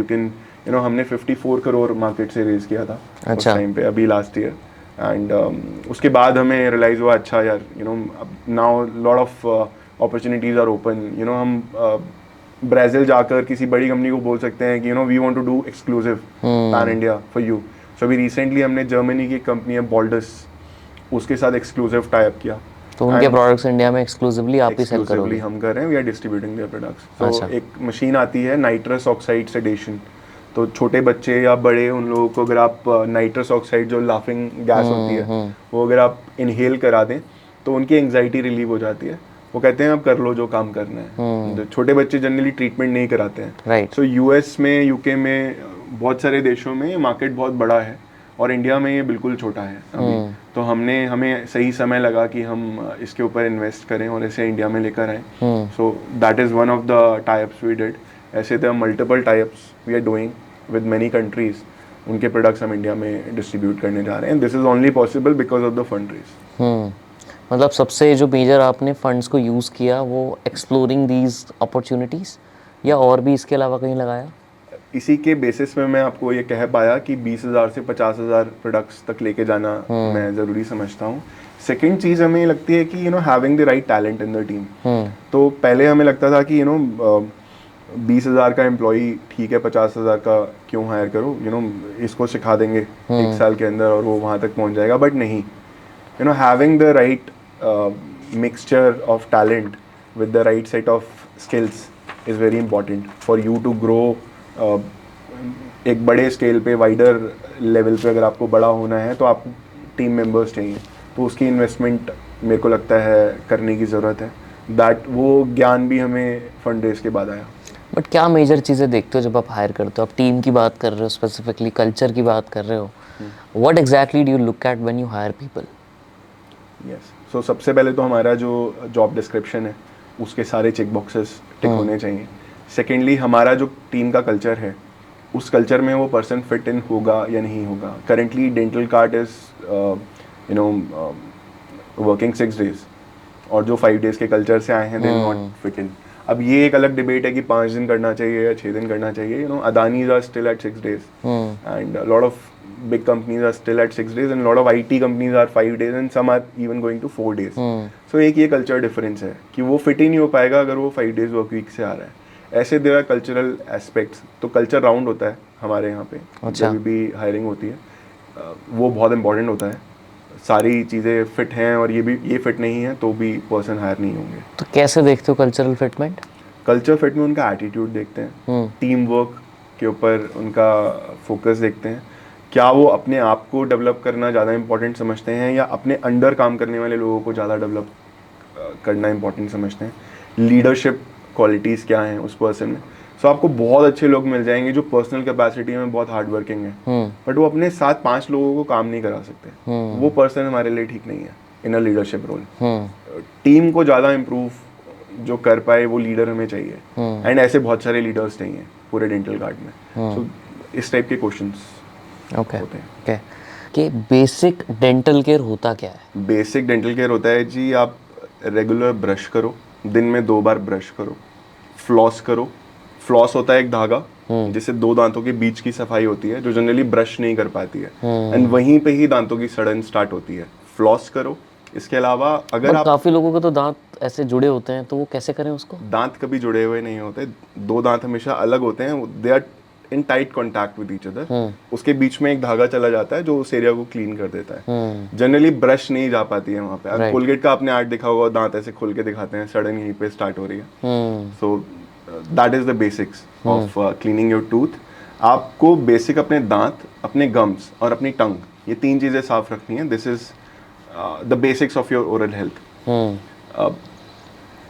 हमने 54 करोड़ मार्केट से रेज किया था उस टाइम पे, अभी लास्ट ईयर। एंड उसके बाद हमें रियलाइज़ हुआ अच्छा यार now lot of opportunities are open. हम ब्राज़ील जाकर किसी बड़ी कंपनी को बोल सकते हैं कि you know we want to do exclusive pan India for you. So अभी रिसेंटली हमने जर्मनी की कंपनी है बॉल्डस, उसके साथ एक्सक्लूसिव टाई अप किया।
तो उनके प्रोडक्ट्स इंडिया में एक्सक्लूसिवली आप ही सेल
एक्सक्लूसिवली
करोगे?
हम कर रहे हैं, we are distributing their products. तो
अच्छा।
एक मशीन आती है नाइट्रस ऑक्साइड सेडेशन, तो छोटे बच्चे या बड़े उन लोगों को अगर आप नाइट्रस ऑक्साइड जो लाफिंग गैस होती है वो अगर आप इनहेल करा दें तो उनकी एंग्जाइटी रिलीव हो जाती है। वो कहते हैं अब कर लो जो काम करना है। जो छोटे बच्चे जनरली ट्रीटमेंट नहीं कराते हैं।
राइट।
सो यूएस में, यूके में, बहुत सारे देशों में ये मार्केट बहुत बड़ा है और इंडिया में ये बिल्कुल छोटा है अभी। तो हमें सही समय लगा कि हम इसके ऊपर इन्वेस्ट करें और इसे इंडिया में लेकर आए। So that is one of the types we did. ऐसे तो multiple types we are doing with many countries. उनके प्रोडक्ट्स हम इंडिया में डिस्ट्रीब्यूट करने जा रहे हैं। This is only possible because of the fund raise.
मतलब सबसे जो मेजर आपने फंड्स को यूज़ किया वो एक्सप्लोरिंग दीज अपॉर्चुनिटीज़, या और भी इसके अलावा कहीं लगाया?
इसी के बेसिस में मैं आपको ये कह पाया कि 20,000 से 50,000 प्रोडक्ट्स तक लेके जाना मैं ज़रूरी समझता हूँ। सेकंड चीज़ हमें लगती है कि you know having the right talent in the team. तो पहले हमें लगता था कि यू नो 20,000 का एम्प्लॉई ठीक है, 50,000 का क्यों हायर करो, यू नो इसको सिखा देंगे 1 साल के अंदर और वो वहाँ तक पहुँच जाएगा। बट नहीं, you know having the right mixture of talent with the right set of skills is very important for you to grow। एक बड़े स्केल पे, वाइडर लेवल पे अगर आपको बड़ा होना है तो आपको टीम मेंबर्स चाहिए, तो उसकी इन्वेस्टमेंट मेरे को लगता है करने की ज़रूरत है। वो ज्ञान भी हमें फंड रेज के बाद आया।
बट क्या मेजर चीज़ें देखते हो जब आप हायर करते हो? आप टीम की बात कर रहे हो, स्पेसिफिकली कल्चर की बात कर रहे हो, what exactly do you look at when you hire people?
Yes, so सबसे पहले तो हमारा जो जॉब डिस्क्रिप्शन है उसके सारे चेक बॉक्सेस टिक होने चाहिए। सेकेंडली हमारा जो टीम का कल्चर है उस कल्चर में वो पर्सन फिट इन होगा या नहीं होगा। Currently dental card is you know working 6 days और जो 5 days के कल्चर से आए हैं दे नॉट फिट इन। अब ये एक अलग डिबेट है कि 5 दिन करना चाहिए या 6 दिन करना चाहिए। You know Adanis are still at 6 days and a lot of big companies are still at 6 days and a lot of IT companies are 5 days and some are even going to 4 days। So एक ये culture difference है कि वो fit ही नहीं हो पाएगा अगर वो 5 days वर्क वीक से आ रहा है। ऐसे देयर आर कल्चरल एस्पेक्ट्स। तो कल्चर राउंड होता है हमारे यहाँ पे जब भी हायरिंग होती है, वो बहुत इंपॉर्टेंट होता है। सारी चीज़ें फिट हैं और ये फिट नहीं है तो भी पर्सन हायर नहीं होंगे।
तो कैसे देखते हो कल्चरल फिटमेंट?
कल्चर फिट में उनका एटीट्यूड देखते हैं, टीम वर्क के ऊपर उनका फोकस देखते हैं। क्या वो अपने आप को डेवलप करना ज़्यादा इंपॉर्टेंट समझते हैं या अपने अंडर काम करने वाले लोगों को ज़्यादा डेवलप करना इंपॉर्टेंट समझते हैं। लीडरशिप क्वालिटीज़ क्या हैं उस पर्सन में। सो आपको बहुत अच्छे लोग मिल जाएंगे जो पर्सनल कैपेसिटी में बहुत हार्ड वर्किंग है, बट वो अपने साथ 5 लोगों को काम नहीं करा सकते। वो पर्सन हमारे लिए ठीक नहीं है इन अ लीडरशिप रोल। टीम को ज़्यादा इम्प्रूव जो कर पाए वो लीडर हमें चाहिए, एंड ऐसे बहुत सारे लीडर्स चाहिए पूरे डेंटल कार्ड में। सो इस टाइप के क्वेश्चंस
ओके ओके। कि बेसिक डेंटल केयर होता क्या है?
बेसिक डेंटल केयर होता है जी, आप रेगुलर ब्रश करो, दिन में 2 बार ब्रश करो, फ्लॉस करो। फ्लॉस होता है एक धागा जिससे 2 दांतों के बीच की सफाई होती है जो जनरली ब्रश नहीं कर पाती है, एंड वहीं पे ही दांतों की सड़न स्टार्ट होती है। फ्लॉस करो। इसके अलावा अगर आप,
काफ़ी लोगों के तो दांत ऐसे जुड़े होते हैं, तो वो कैसे करें उसको?
दांत कभी जुड़े हुए नहीं होते, 2 दांत हमेशा अलग होते हैं, they are in tight contact with each other. उसके बीच में एक धागा चला जाता है जो उस एरिया को क्लीन कर देता है। जनरली ब्रश नहीं जा पाती है वहाँ पे। कोलगेट का आपने आर्ट देखा होगा, दांत ऐसे खोल के दिखाते हैं, सड़न यहीं पे स्टार्ट हो रही है। सो that is the basics of cleaning your tooth. आपको बेसिक अपने दांत, अपने गम्स और अपनी टंग, ये 3 चीज़ें साफ रखनी है। This is the basics of your oral health.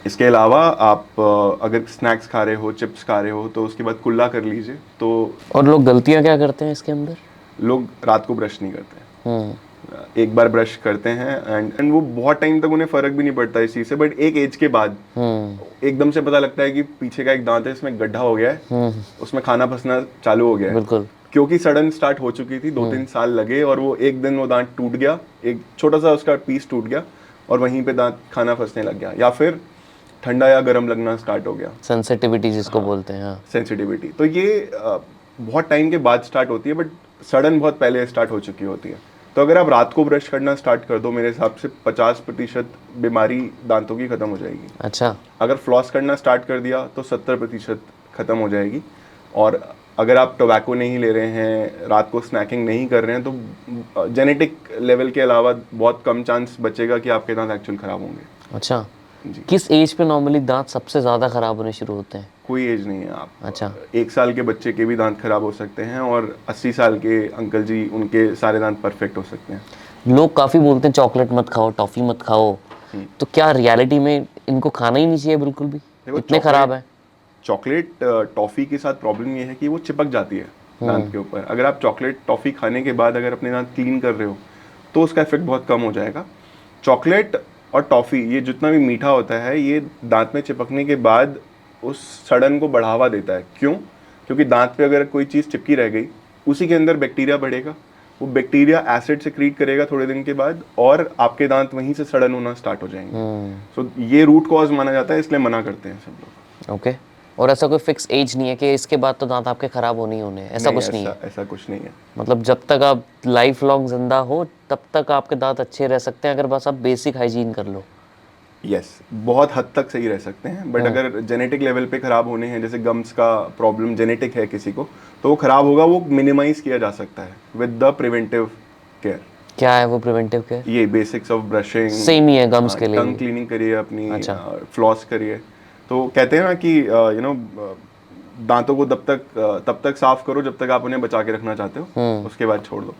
इसके अलावा आप अगर स्नैक्स खा रहे हो, चिप्स खा रहे हो, तो उसके बाद कुल्ला कर लीजिए। तो
और लोग गलतियां क्या करते हैं इसके अंदर?
लोग रात को ब्रश नहीं करते। एक बार ब्रश करते हैं एंड वो बहुत टाइम तक उन्हें फर्क भी नहीं पड़ता इस चीज़ से, बट एक एज के बाद एकदम से पता लगता है कि पीछे का एक दांत है, इसमें गड्ढा हो गया है, उसमें खाना फंसना चालू हो गया है।
बिल्कुल।
क्योंकि सडन स्टार्ट हो चुकी थी, 2-3 साल लगे और वो एक दिन वो दांत टूट गया, एक छोटा सा उसका पीस टूट गया और वहीं पे दांत खाना फंसने लग गया, या फिर ठंडा या गर्म लगना स्टार्ट हो गया।
सेंसिटिविटी जिसको बोलते हैं। हाँ,
सेंसिटिविटी। तो ये बहुत टाइम के बाद स्टार्ट होती है, बट सडन बहुत पहले स्टार्ट हो चुकी होती है। तो अगर आप रात को ब्रश करना स्टार्ट कर दो, मेरे हिसाब से 50% बीमारी दांतों की खत्म हो जाएगी।
अच्छा।
अगर फ्लॉस करना स्टार्ट कर दिया तो 70% खत्म हो जाएगी। और अगर आप टोबैको नहीं ले रहे हैं, रात को स्नैकिंग नहीं कर रहे हैं, तो जेनेटिक लेवल के अलावा बहुत कम चांस बचेगा कि आपके दांत एक्चुअल खराब होंगे।
अच्छा,
जी।
किस एज पे नॉर्मली दांत सबसे ज़्यादा ख़राब होने शुरू होते हैं?
कोई एज नहीं है। आप
अच्छा।
1 साल के बच्चे के भी दांत खराब हो सकते हैं, और 80 साल के अंकल जी, उनके सारे दांत परफेक्ट हो सकते हैं।
लोग काफ़ी बोलते हैं चॉकलेट मत खाओ, टॉफ़ी मत खाओ, तो क्या रियलिटी में इनको खाना ही नहीं चाहिए बिल्कुल भी?
देखो,
इतने ख़राब है?
चॉकलेट टॉफ़ी के साथ प्रॉब्लम ये है कि वो चिपक जाती है दांत के ऊपर। अगर आप चॉकलेट टॉफ़ी खाने के बाद अगर अपने दांत क्लीन कर रहे हो तो उसका इफेक्ट बहुत कम हो जाएगा। चॉकलेट और टॉफ़ी, ये जितना भी मीठा होता है, ये दांत में चिपकने के बाद उस सड़न को बढ़ावा देता है। क्यों? क्योंकि दांत पे अगर कोई चीज़ चिपकी रह गई, उसी के अंदर बैक्टीरिया बढ़ेगा, वो बैक्टीरिया एसिड सेक्रीट करेगा थोड़े दिन के बाद, और आपके दांत वहीं से सड़न होना स्टार्ट हो जाएंगे। सो ये रूट कॉज माना जाता है, इसलिए मना करते हैं सब लोग।
ओके। और ऐसा कोई फिक्स एज नहीं है कि इसके बाद तो दांत आपके ख़राब होने ही होने हैं, ऐसा कुछ नहीं है?
ऐसा कुछ नहीं है।
मतलब जब तक आप लाइफ लॉन्ग जिंदा हो तब तक आपके दांत अच्छे रह सकते हैं, अगर बस आप बेसिक हाइजीन कर लो।
यस, बहुत हद तक सही रह सकते हैं, बट अगर जेनेटिक लेवल पे खराब होने हैं, जैसे गम्स का प्रॉब्लम जेनेटिक है किसी को, तो वो खराब होगा, वो मिनिमाइज किया जा सकता है विद द प्रिवेंटिव केयर।
क्या है वो प्रिवेंटिव केयर?
ये बेसिक्स ऑफ ब्रशिंग,
सेम ही है गम्स के लिए
टंग
भी?
क्लीनिंग करिए अपनी,
अच्छा।
फ्लॉस करिए। तो कहते हैं ना कि दांतों को तब तक साफ करो जब तक आप उन्हें बचा के रखना चाहते हो, उसके बाद छोड़ दो।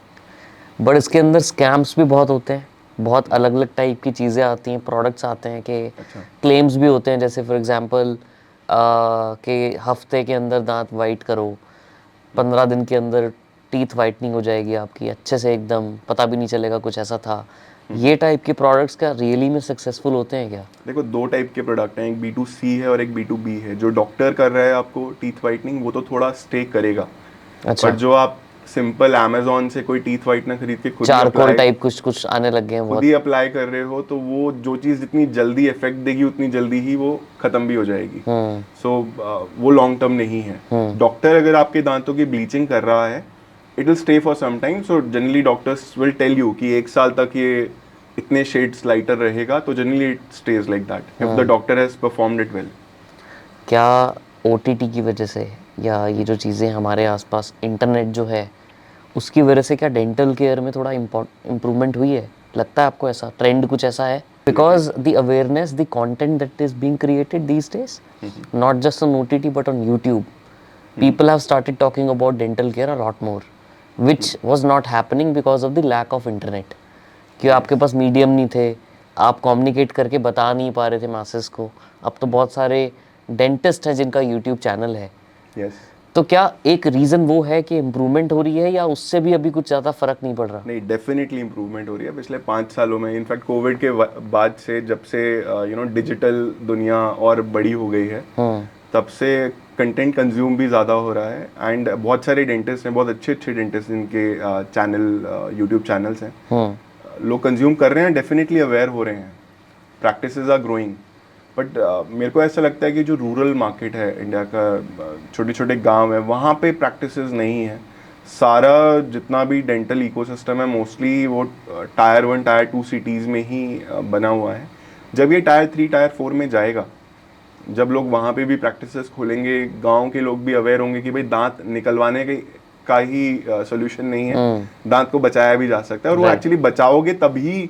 बट इसके अंदर स्कैम्स भी बहुत होते हैं, बहुत अलग अलग टाइप की चीज़ें आती हैं, प्रोडक्ट्स आते हैं कि
अच्छा।
क्लेम्स भी होते हैं, जैसे फॉर एग्जांपल कि हफ्ते के अंदर दांत वाइट करो, 15 दिन के अंदर टीथ वाइटनिंग हो जाएगी आपकी अच्छे से, एकदम पता भी नहीं चलेगा कुछ ऐसा था। ये टाइप के प्रोडक्ट्स क्या रियली में सक्सेसफुल होते हैं क्या?
देखो, 2 टाइप के प्रोडक्ट हैं, एक B2C है और एक B2B है। जो डॉक्टर कर रहा है आपको टीथ वाइटनिंग, वो तो थोड़ा स्टे करेगा।
अच्छा।
पर जो आप सिंपल अमेजोन से कोई टीथ वाइटनर खरीद के
चारकोल टाइप कुछ कुछ आने लग गए हैं
खुद
बहुत।
ही अप्लाई कर रहे हो, तो वो जो चीज़ जितनी जल्दी इफेक्ट देगी उतनी जल्दी ही वो खत्म भी हो जाएगी। सो वो लॉन्ग टर्म नहीं है। डॉक्टर अगर आपके दांतों की ब्लीचिंग कर रहा है, it will stay for some time. So generally doctors will tell you कि 1 साल तक ये इतने शेड्स लाइटर रहेगा, तो generally it stage like that if the doctor has performed it well.
क्या ओटीटी की वजह से या ये जो चीज़ें हमारे आसपास इंटरनेट जो है उसकी वजह से क्या डेंटल केयर में थोड़ा इम्प्रूवमेंट हुई है? लगता है आपको ऐसा ट्रेंड कुछ ऐसा है? Because the awareness, the content that is being created these days, not just on OTT but on YouTube, people have started talking about dental care a lot more, which was not happening because of the lack of internet. कि आपके पास medium नहीं थे, आप communicate करके बता नहीं पा रहे थे मासेस को। अब तो बहुत सारे डेंटिस्ट हैं जिनका यूट्यूब चैनल है।
यस।
तो क्या एक रीज़न वो है कि इम्प्रूवमेंट हो रही है, या उससे भी अभी कुछ ज़्यादा फ़र्क नहीं पड़ रहा?
नहीं, डेफिनेटली इम्प्रूवमेंट हो रही है पिछले 5 सालों में। इनफैक्ट कोविड के बाद से, जब से डिजिटल दुनिया और बड़ी हो गई है, तब से कंटेंट कंज्यूम भी ज़्यादा हो रहा है। एंड बहुत सारे डेंटिस्ट हैं, बहुत अच्छे अच्छे डेंटिस्ट, जिनके चैनल, यूट्यूब चैनल्स हैं, लोग कंज्यूम कर रहे हैं, डेफिनेटली अवेयर हो रहे हैं, प्रैक्टिसेस आर ग्रोइंग। बट मेरे को ऐसा लगता है कि जो रूरल मार्केट है इंडिया का, छोटे छोटे गांव है, वहाँ पे प्रैक्टिसेस नहीं है। सारा जितना भी डेंटल इकोसिस्टम है, मोस्टली वो टायर 1 टायर 2 सिटीज़ में ही बना हुआ है। जब ये टायर 3 टायर 4 में जाएगा, जब लोग वहाँ पे भी प्रैक्टिसेस खोलेंगे, गांव के लोग भी अवेयर होंगे कि भाई दांत निकलवाने का ही सोल्यूशन नहीं है, दांत को बचाया भी जा सकता है, और वो एक्चुअली बचाओगे तभी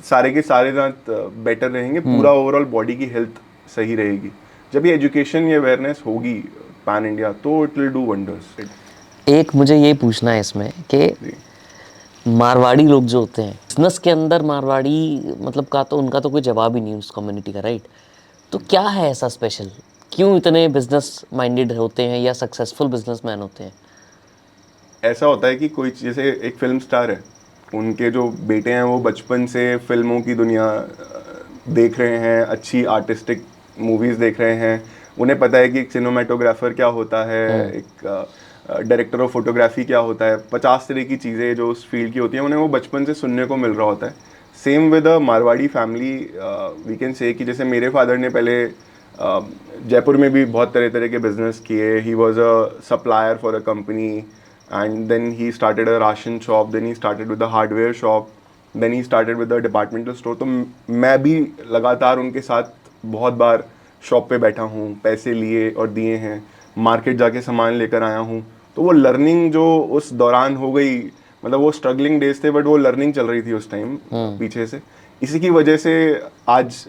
सारे के सारे दांत बेटर रहेंगे, पूरा ओवरऑल बॉडी की हेल्थ सही रहेगी। जब ये एजुकेशन, ये अवेयरनेस होगी पैन इंडिया, तो इट विल डू वंडर्स।
एक मुझे ये पूछना है इसमें कि मारवाड़ी लोग जो होते हैं बिजनेस के अंदर, मारवाड़ी मतलब का तो उनका तो कोई जवाब ही नहीं उस कम्युनिटी का, राइट? तो क्या है ऐसा स्पेशल, क्यों इतने बिजनेस माइंडेड होते हैं या सक्सेसफुल बिजनेसमैन होते हैं?
ऐसा होता है कि कोई, जैसे एक फिल्म स्टार है, उनके जो बेटे हैं वो बचपन से फिल्मों की दुनिया देख रहे हैं, अच्छी आर्टिस्टिक मूवीज़ देख रहे हैं, उन्हें पता है कि एक सिनेमाटोग्राफर क्या होता है, एक डायरेक्टर ऑफ फोटोग्राफी क्या होता है, 50 तरह की चीज़ें जो उस फील्ड की होती हैं, उन्हें वो बचपन से सुनने को मिल रहा होता है। Same with a Marwari family, we can say कि जैसे मेरे फादर ने पहले जयपुर में भी बहुत तरह तरह के बिजनेस किए। He was a supplier for a company, and then he started a ration shop, then he started with a hardware shop, then he started with a departmental store. तो मैं भी लगातार उनके साथ बहुत बार शॉप पे बैठा हूँ, पैसे लिए और दिए हैं, मार्केट जाके सामान लेकर आया हूँ. तो वो लर्निंग जो उस दौरान हो गई, मतलब वो स्ट्रगलिंग डेज थे बट वो लर्निंग चल रही थी उस टाइम पीछे से. इसी की वजह से आज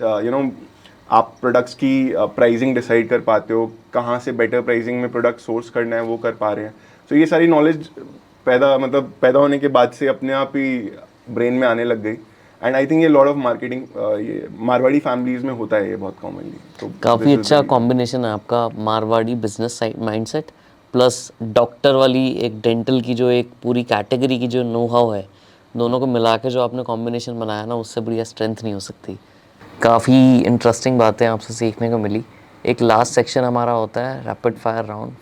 आप प्रोडक्ट्स की प्राइसिंग डिसाइड कर पाते हो, कहाँ से बेटर प्राइसिंग में प्रोडक्ट सोर्स करना है वो कर पा रहे हैं. तो ये सारी नॉलेज पैदा होने के बाद से अपने आप ही ब्रेन में आने लग गई. एंड आई थिंक ये लॉट ऑफ मार्केटिंग ये मारवाड़ी फैमिलीज में होता है ये बहुत कॉमनली. तो
काफ़ी अच्छा कॉम्बिनेशन है आपका, Marwari business mindset plus doctor वाली एक डेंटल की जो एक पूरी कैटेगरी की जो नो हाउ है, दोनों को मिला के जो आपने कॉम्बिनेशन बनाया ना, उससे बढ़िया स्ट्रेंथ नहीं हो सकती. काफ़ी इंटरेस्टिंग बातें आपसे सीखने को मिली. एक लास्ट सेक्शन हमारा होता है rapid fire round.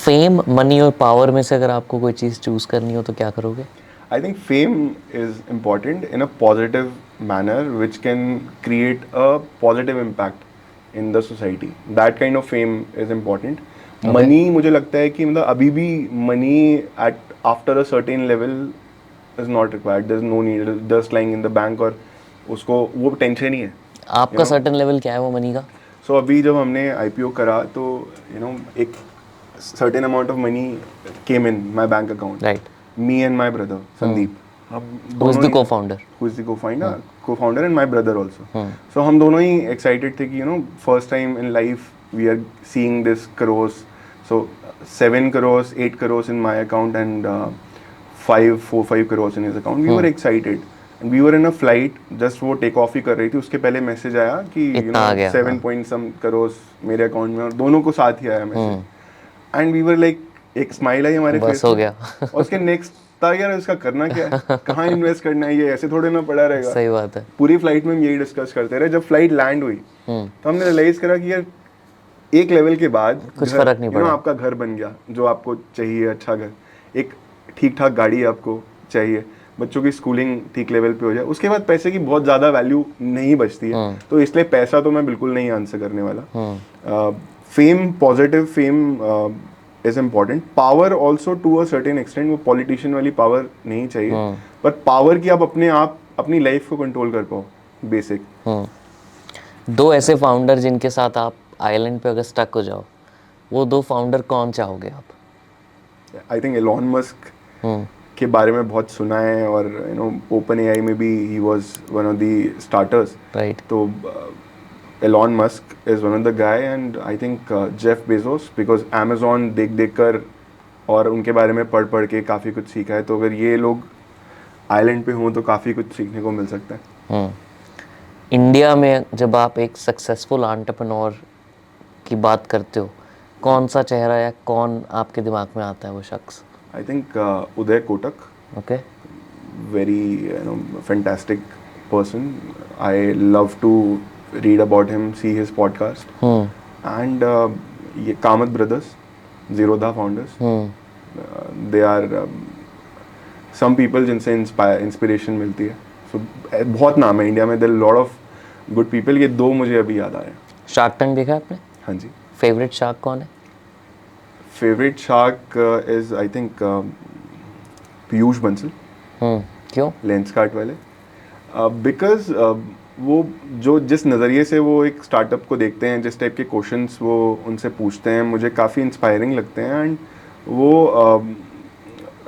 Fame, money और पावर में से अगर आपको कोई चीज़ चूज़ करनी हो तो क्या करोगे?
I think fame is important in a positive manner, which can create a positive impact in the society. That kind of fame is important.
Okay.
Money मुझे लगता है कि मतलब अभी भी money at after a certain level is not required. There's no need just lying in the bank और उसको वो टेंशन ही है.
आपका सर्टेन लेवल क्या है वो मनी का?
So अभी जब हमने IPO करा तो एक certain amount of money came in my bank account.
Right.
Me and my brother Sandeep.
Who is the co-founder?
Who is the co-founder and my brother also. So हम दोनों ही excited थे कि first time in life we are seeing this crores. So 7 crores, 8 crores in my account and 5 crores in his account. We were excited. And we were in a flight, just वो take off ही कर रही थी, उसके पहले message आया कि
इतना आ गया,
7 point some crores मेरे अकाउंट में, और दोनों को साथ ही आया message. And we were like, एक स्माइल आई हमारे फेस
हो गया.
और उसके नेक्स्ट था यार इसका करना क्या है, कहाँ इन्वेस्ट करना है, ये ऐसे थोड़े ना पड़ा रहेगा.
सही बात है.
पूरी फ्लाइट में हम यही डिस्कस करते रहे. जब फ्लाइट लैंड हुई तो हमने रियलाइज करा कि यार एक लेवल के बाद
कुछ फर्क नहीं पड़ा.
आपका घर बन गया जो आपको चाहिए, अच्छा घर, एक ठीक ठाक गाड़ी आपको चाहिए, बच्चों की स्कूलिंग ठीक लेवल पे हो जाए, उसके बाद पैसे की बहुत ज़्यादा वैल्यू नहीं बचती है. तो इसलिए पैसा तो मैं बिल्कुल नहीं आंसर करने वाला. Fame, positive fame is important. Power also to a certain extent. वो पॉलिटिशियन वाली पावर नहीं चाहिए, पर पावर की आप अपनी लाइफ को कंट्रोल कर पाओ, बेसिक.
दो ऐसे फाउंडर जिनके साथ आप आइलैंड पे अगर स्टक हो जाओ, वो दो फाउंडर कौन चाहोगे आप?
आई थिंक एलॉन मस्क के बारे में बहुत सुना है, और ओपन एआई में भी he was one of the starters.
Right.
तो Elon Musk is one of the guy, and I think Jeff Bezos, because Amazon देख कर और उनके बारे में पढ़ के काफ़ी कुछ सीखा है. तो अगर ये लोग आइलैंड पे हों तो काफ़ी कुछ सीखने को मिल सकता है.
इंडिया में जब आप एक सक्सेसफुल एंटरप्रेन्योर की बात करते हो, कौन सा चेहरा या कौन आपके दिमाग में आता है वो शख्स?
I think Uday Kotak.
Okay.
Very fantastic person. I love to read about him, see his podcast. And ये Kamat brothers, Zerodha founders. They are some people जिनसे इंस्पिरेशन मिलती है. So बहुत नाम है इंडिया में. There are lot of good people. ये दो मुझे अभी याद आ रहे हैं.
शार्क टैंक देखा आपने?
हाँ जी.
फेवरेट शार्क कौन है?
Favourite shark is I think Piyush Bansal.
क्यों?
लेंस कार्ट वाले. बिकॉज वो जो जिस नज़रिए से वो एक स्टार्टअप को देखते हैं, जिस टाइप के क्वेश्चंस वो उनसे पूछते हैं, मुझे काफ़ी इंस्पायरिंग लगते हैं. एंड वो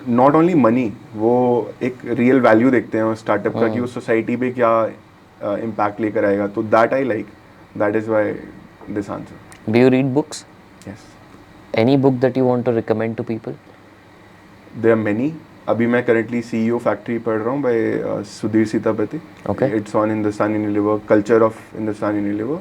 नॉट ओनली मनी, वो एक रियल वैल्यू देखते हैं उस स्टार्टअप का कि वो सोसाइटी पे क्या इम्पैक्ट लेकर आएगा. तो that I like, that is why this answer.
Do you read books?
Yes.
Any book that you want to recommend to people?
There are many. अभी मैं currently CEO Factory पढ़ रहा हूँ by Sudhir Sitapati.
Okay.
It's on Hindustan Unilever, Culture of Hindustan Unilever.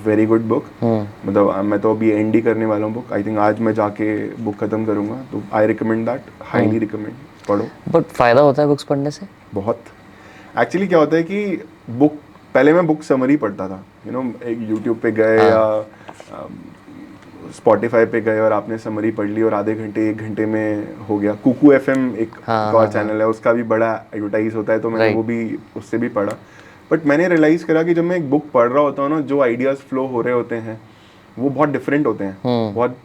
Very good book. मतलब मैं तो अभी and करने वाला हूँ बुक. आई थिंक आज मैं जाके बुक खत्म करूँगा. तो I recommend that, highly recommend. पढ़ो.
बट फ़ायदा होता है बुक्स पढ़ने से?
बहुत. एक्चुअली क्या होता है कि बुक, पहले मैं बुक समरी पढ़ता था. एक यूट्यूब पे गए या स्पॉटिफाई पे गए और आपने समरी पढ़ ली और आधे घंटे 1 घंटे में हो गया. कुकू FM एक और चैनल है, उसका भी बड़ा एडवर्टाइज होता है, तो मैंने वो भी उससे भी पढ़ा. बट मैंने रियलाइज़ करा कि जब मैं एक बुक पढ़ रहा होता हूँ ना, जो आइडियाज़ फ्लो हो रहे होते हैं वो बहुत डिफरेंट होते हैं. बहुत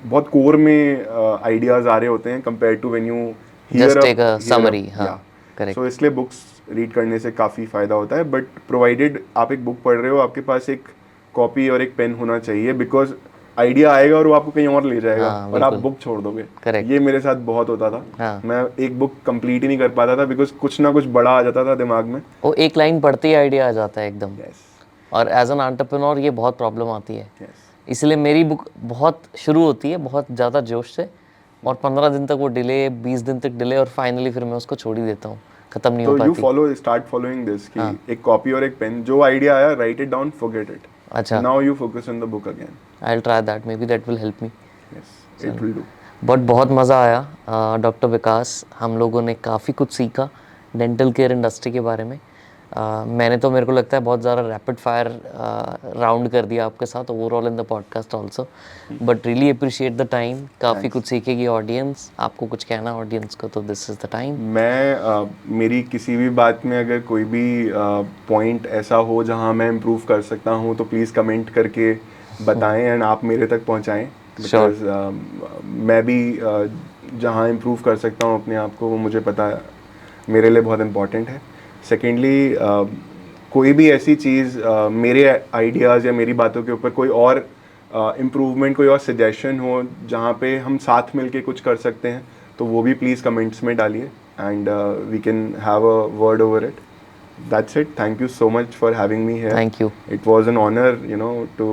बहुत कोर में आइडियाज आ रहे होते हैं compare to when you
Just take a summary, हाँ, correct.
सो इसलिए बुक्स रीड करने से काफ़ी फ़ायदा होता है, बट प्रोवाइडेड आप एक बुक पढ़ रहे हो, आपके पास एक कॉपी और एक पेन होना चाहिए, बिकॉज आइडिया आएगा और वो आपको कहीं और ले जाएगा,
हाँ,
और आप
बिल्कुल।
बुक छोड़ दोगे।
Correct.
ये मेरे साथ बहुत होता था।
हाँ।
मैं एक बुक कंप्लीट ही नहीं कर पाता था बिकॉज कुछ ना कुछ बड़ा आ जाता था दिमाग में।
वो एक लाइन पढ़ते ही आइडिया आ जाता है एकदम।
यस
और एज एन एंटरप्रेन्योर ये बहुत प्रॉब्लम आती है।
यस
इसलिए मेरी बुक बहुत शुरू होती है बहुत ज़्यादा जोश से, और 15 दिन तक वो डिले, 20 दिन तक डिले, और फाइनली फिर मैं उसको छोड़ ही देता हूँ, ख़त्म नहीं हो
तो यू
पाती।
स्टार्ट फॉलोइंग दिस कि
हाँ।
एक कॉपी और एक पेन, जो आइडिया आया write it down, forget it,
अच्छा,
now you focus on the book again.
I will try that, may be that will help me.
Yes it will do.
But बहुत मज़ा आया डॉक्टर विकास, हम लोगों ने काफ़ी कुछ सीखा डेंटल केयर इंडस्ट्री के बारे में। मैंने तो, मेरे को लगता है, बहुत ज़्यादा रैपिड फायर राउंड कर दिया आपके साथ overall in the podcast also, but really appreciate the time. काफ़ी कुछ सीखेगी ऑडियंस। आपको कुछ कहना ऑडियंस को तो दिस इज़ द टाइम।
मेरी किसी भी बात में अगर कोई भी पॉइंट ऐसा हो जहां मैं इम्प्रूव कर सकता हूं तो प्लीज़ कमेंट करके बताएं एंड आप मेरे तक पहुंचाएं, बिकॉज मैं भी जहां इम्प्रूव कर सकता हूं अपने आप को, वो मुझे पता है मेरे लिए बहुत इम्पॉर्टेंट है। सेकेंडली, कोई भी ऐसी चीज़ मेरे आइडियाज़ या मेरी बातों के ऊपर कोई और इम्प्रूवमेंट, कोई और सजेशन हो जहाँ पे हम साथ मिलके कुछ कर सकते हैं, तो वो भी प्लीज़ कमेंट्स में डालिए and we can have a word over it. That's it. Thank you so much for having me here.
Thank you.
It was an honour, you know, to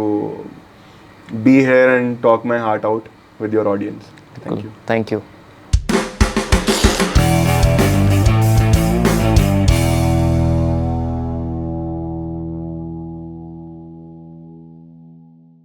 be here and talk my heart out with your audience. Thank you.
Thank you.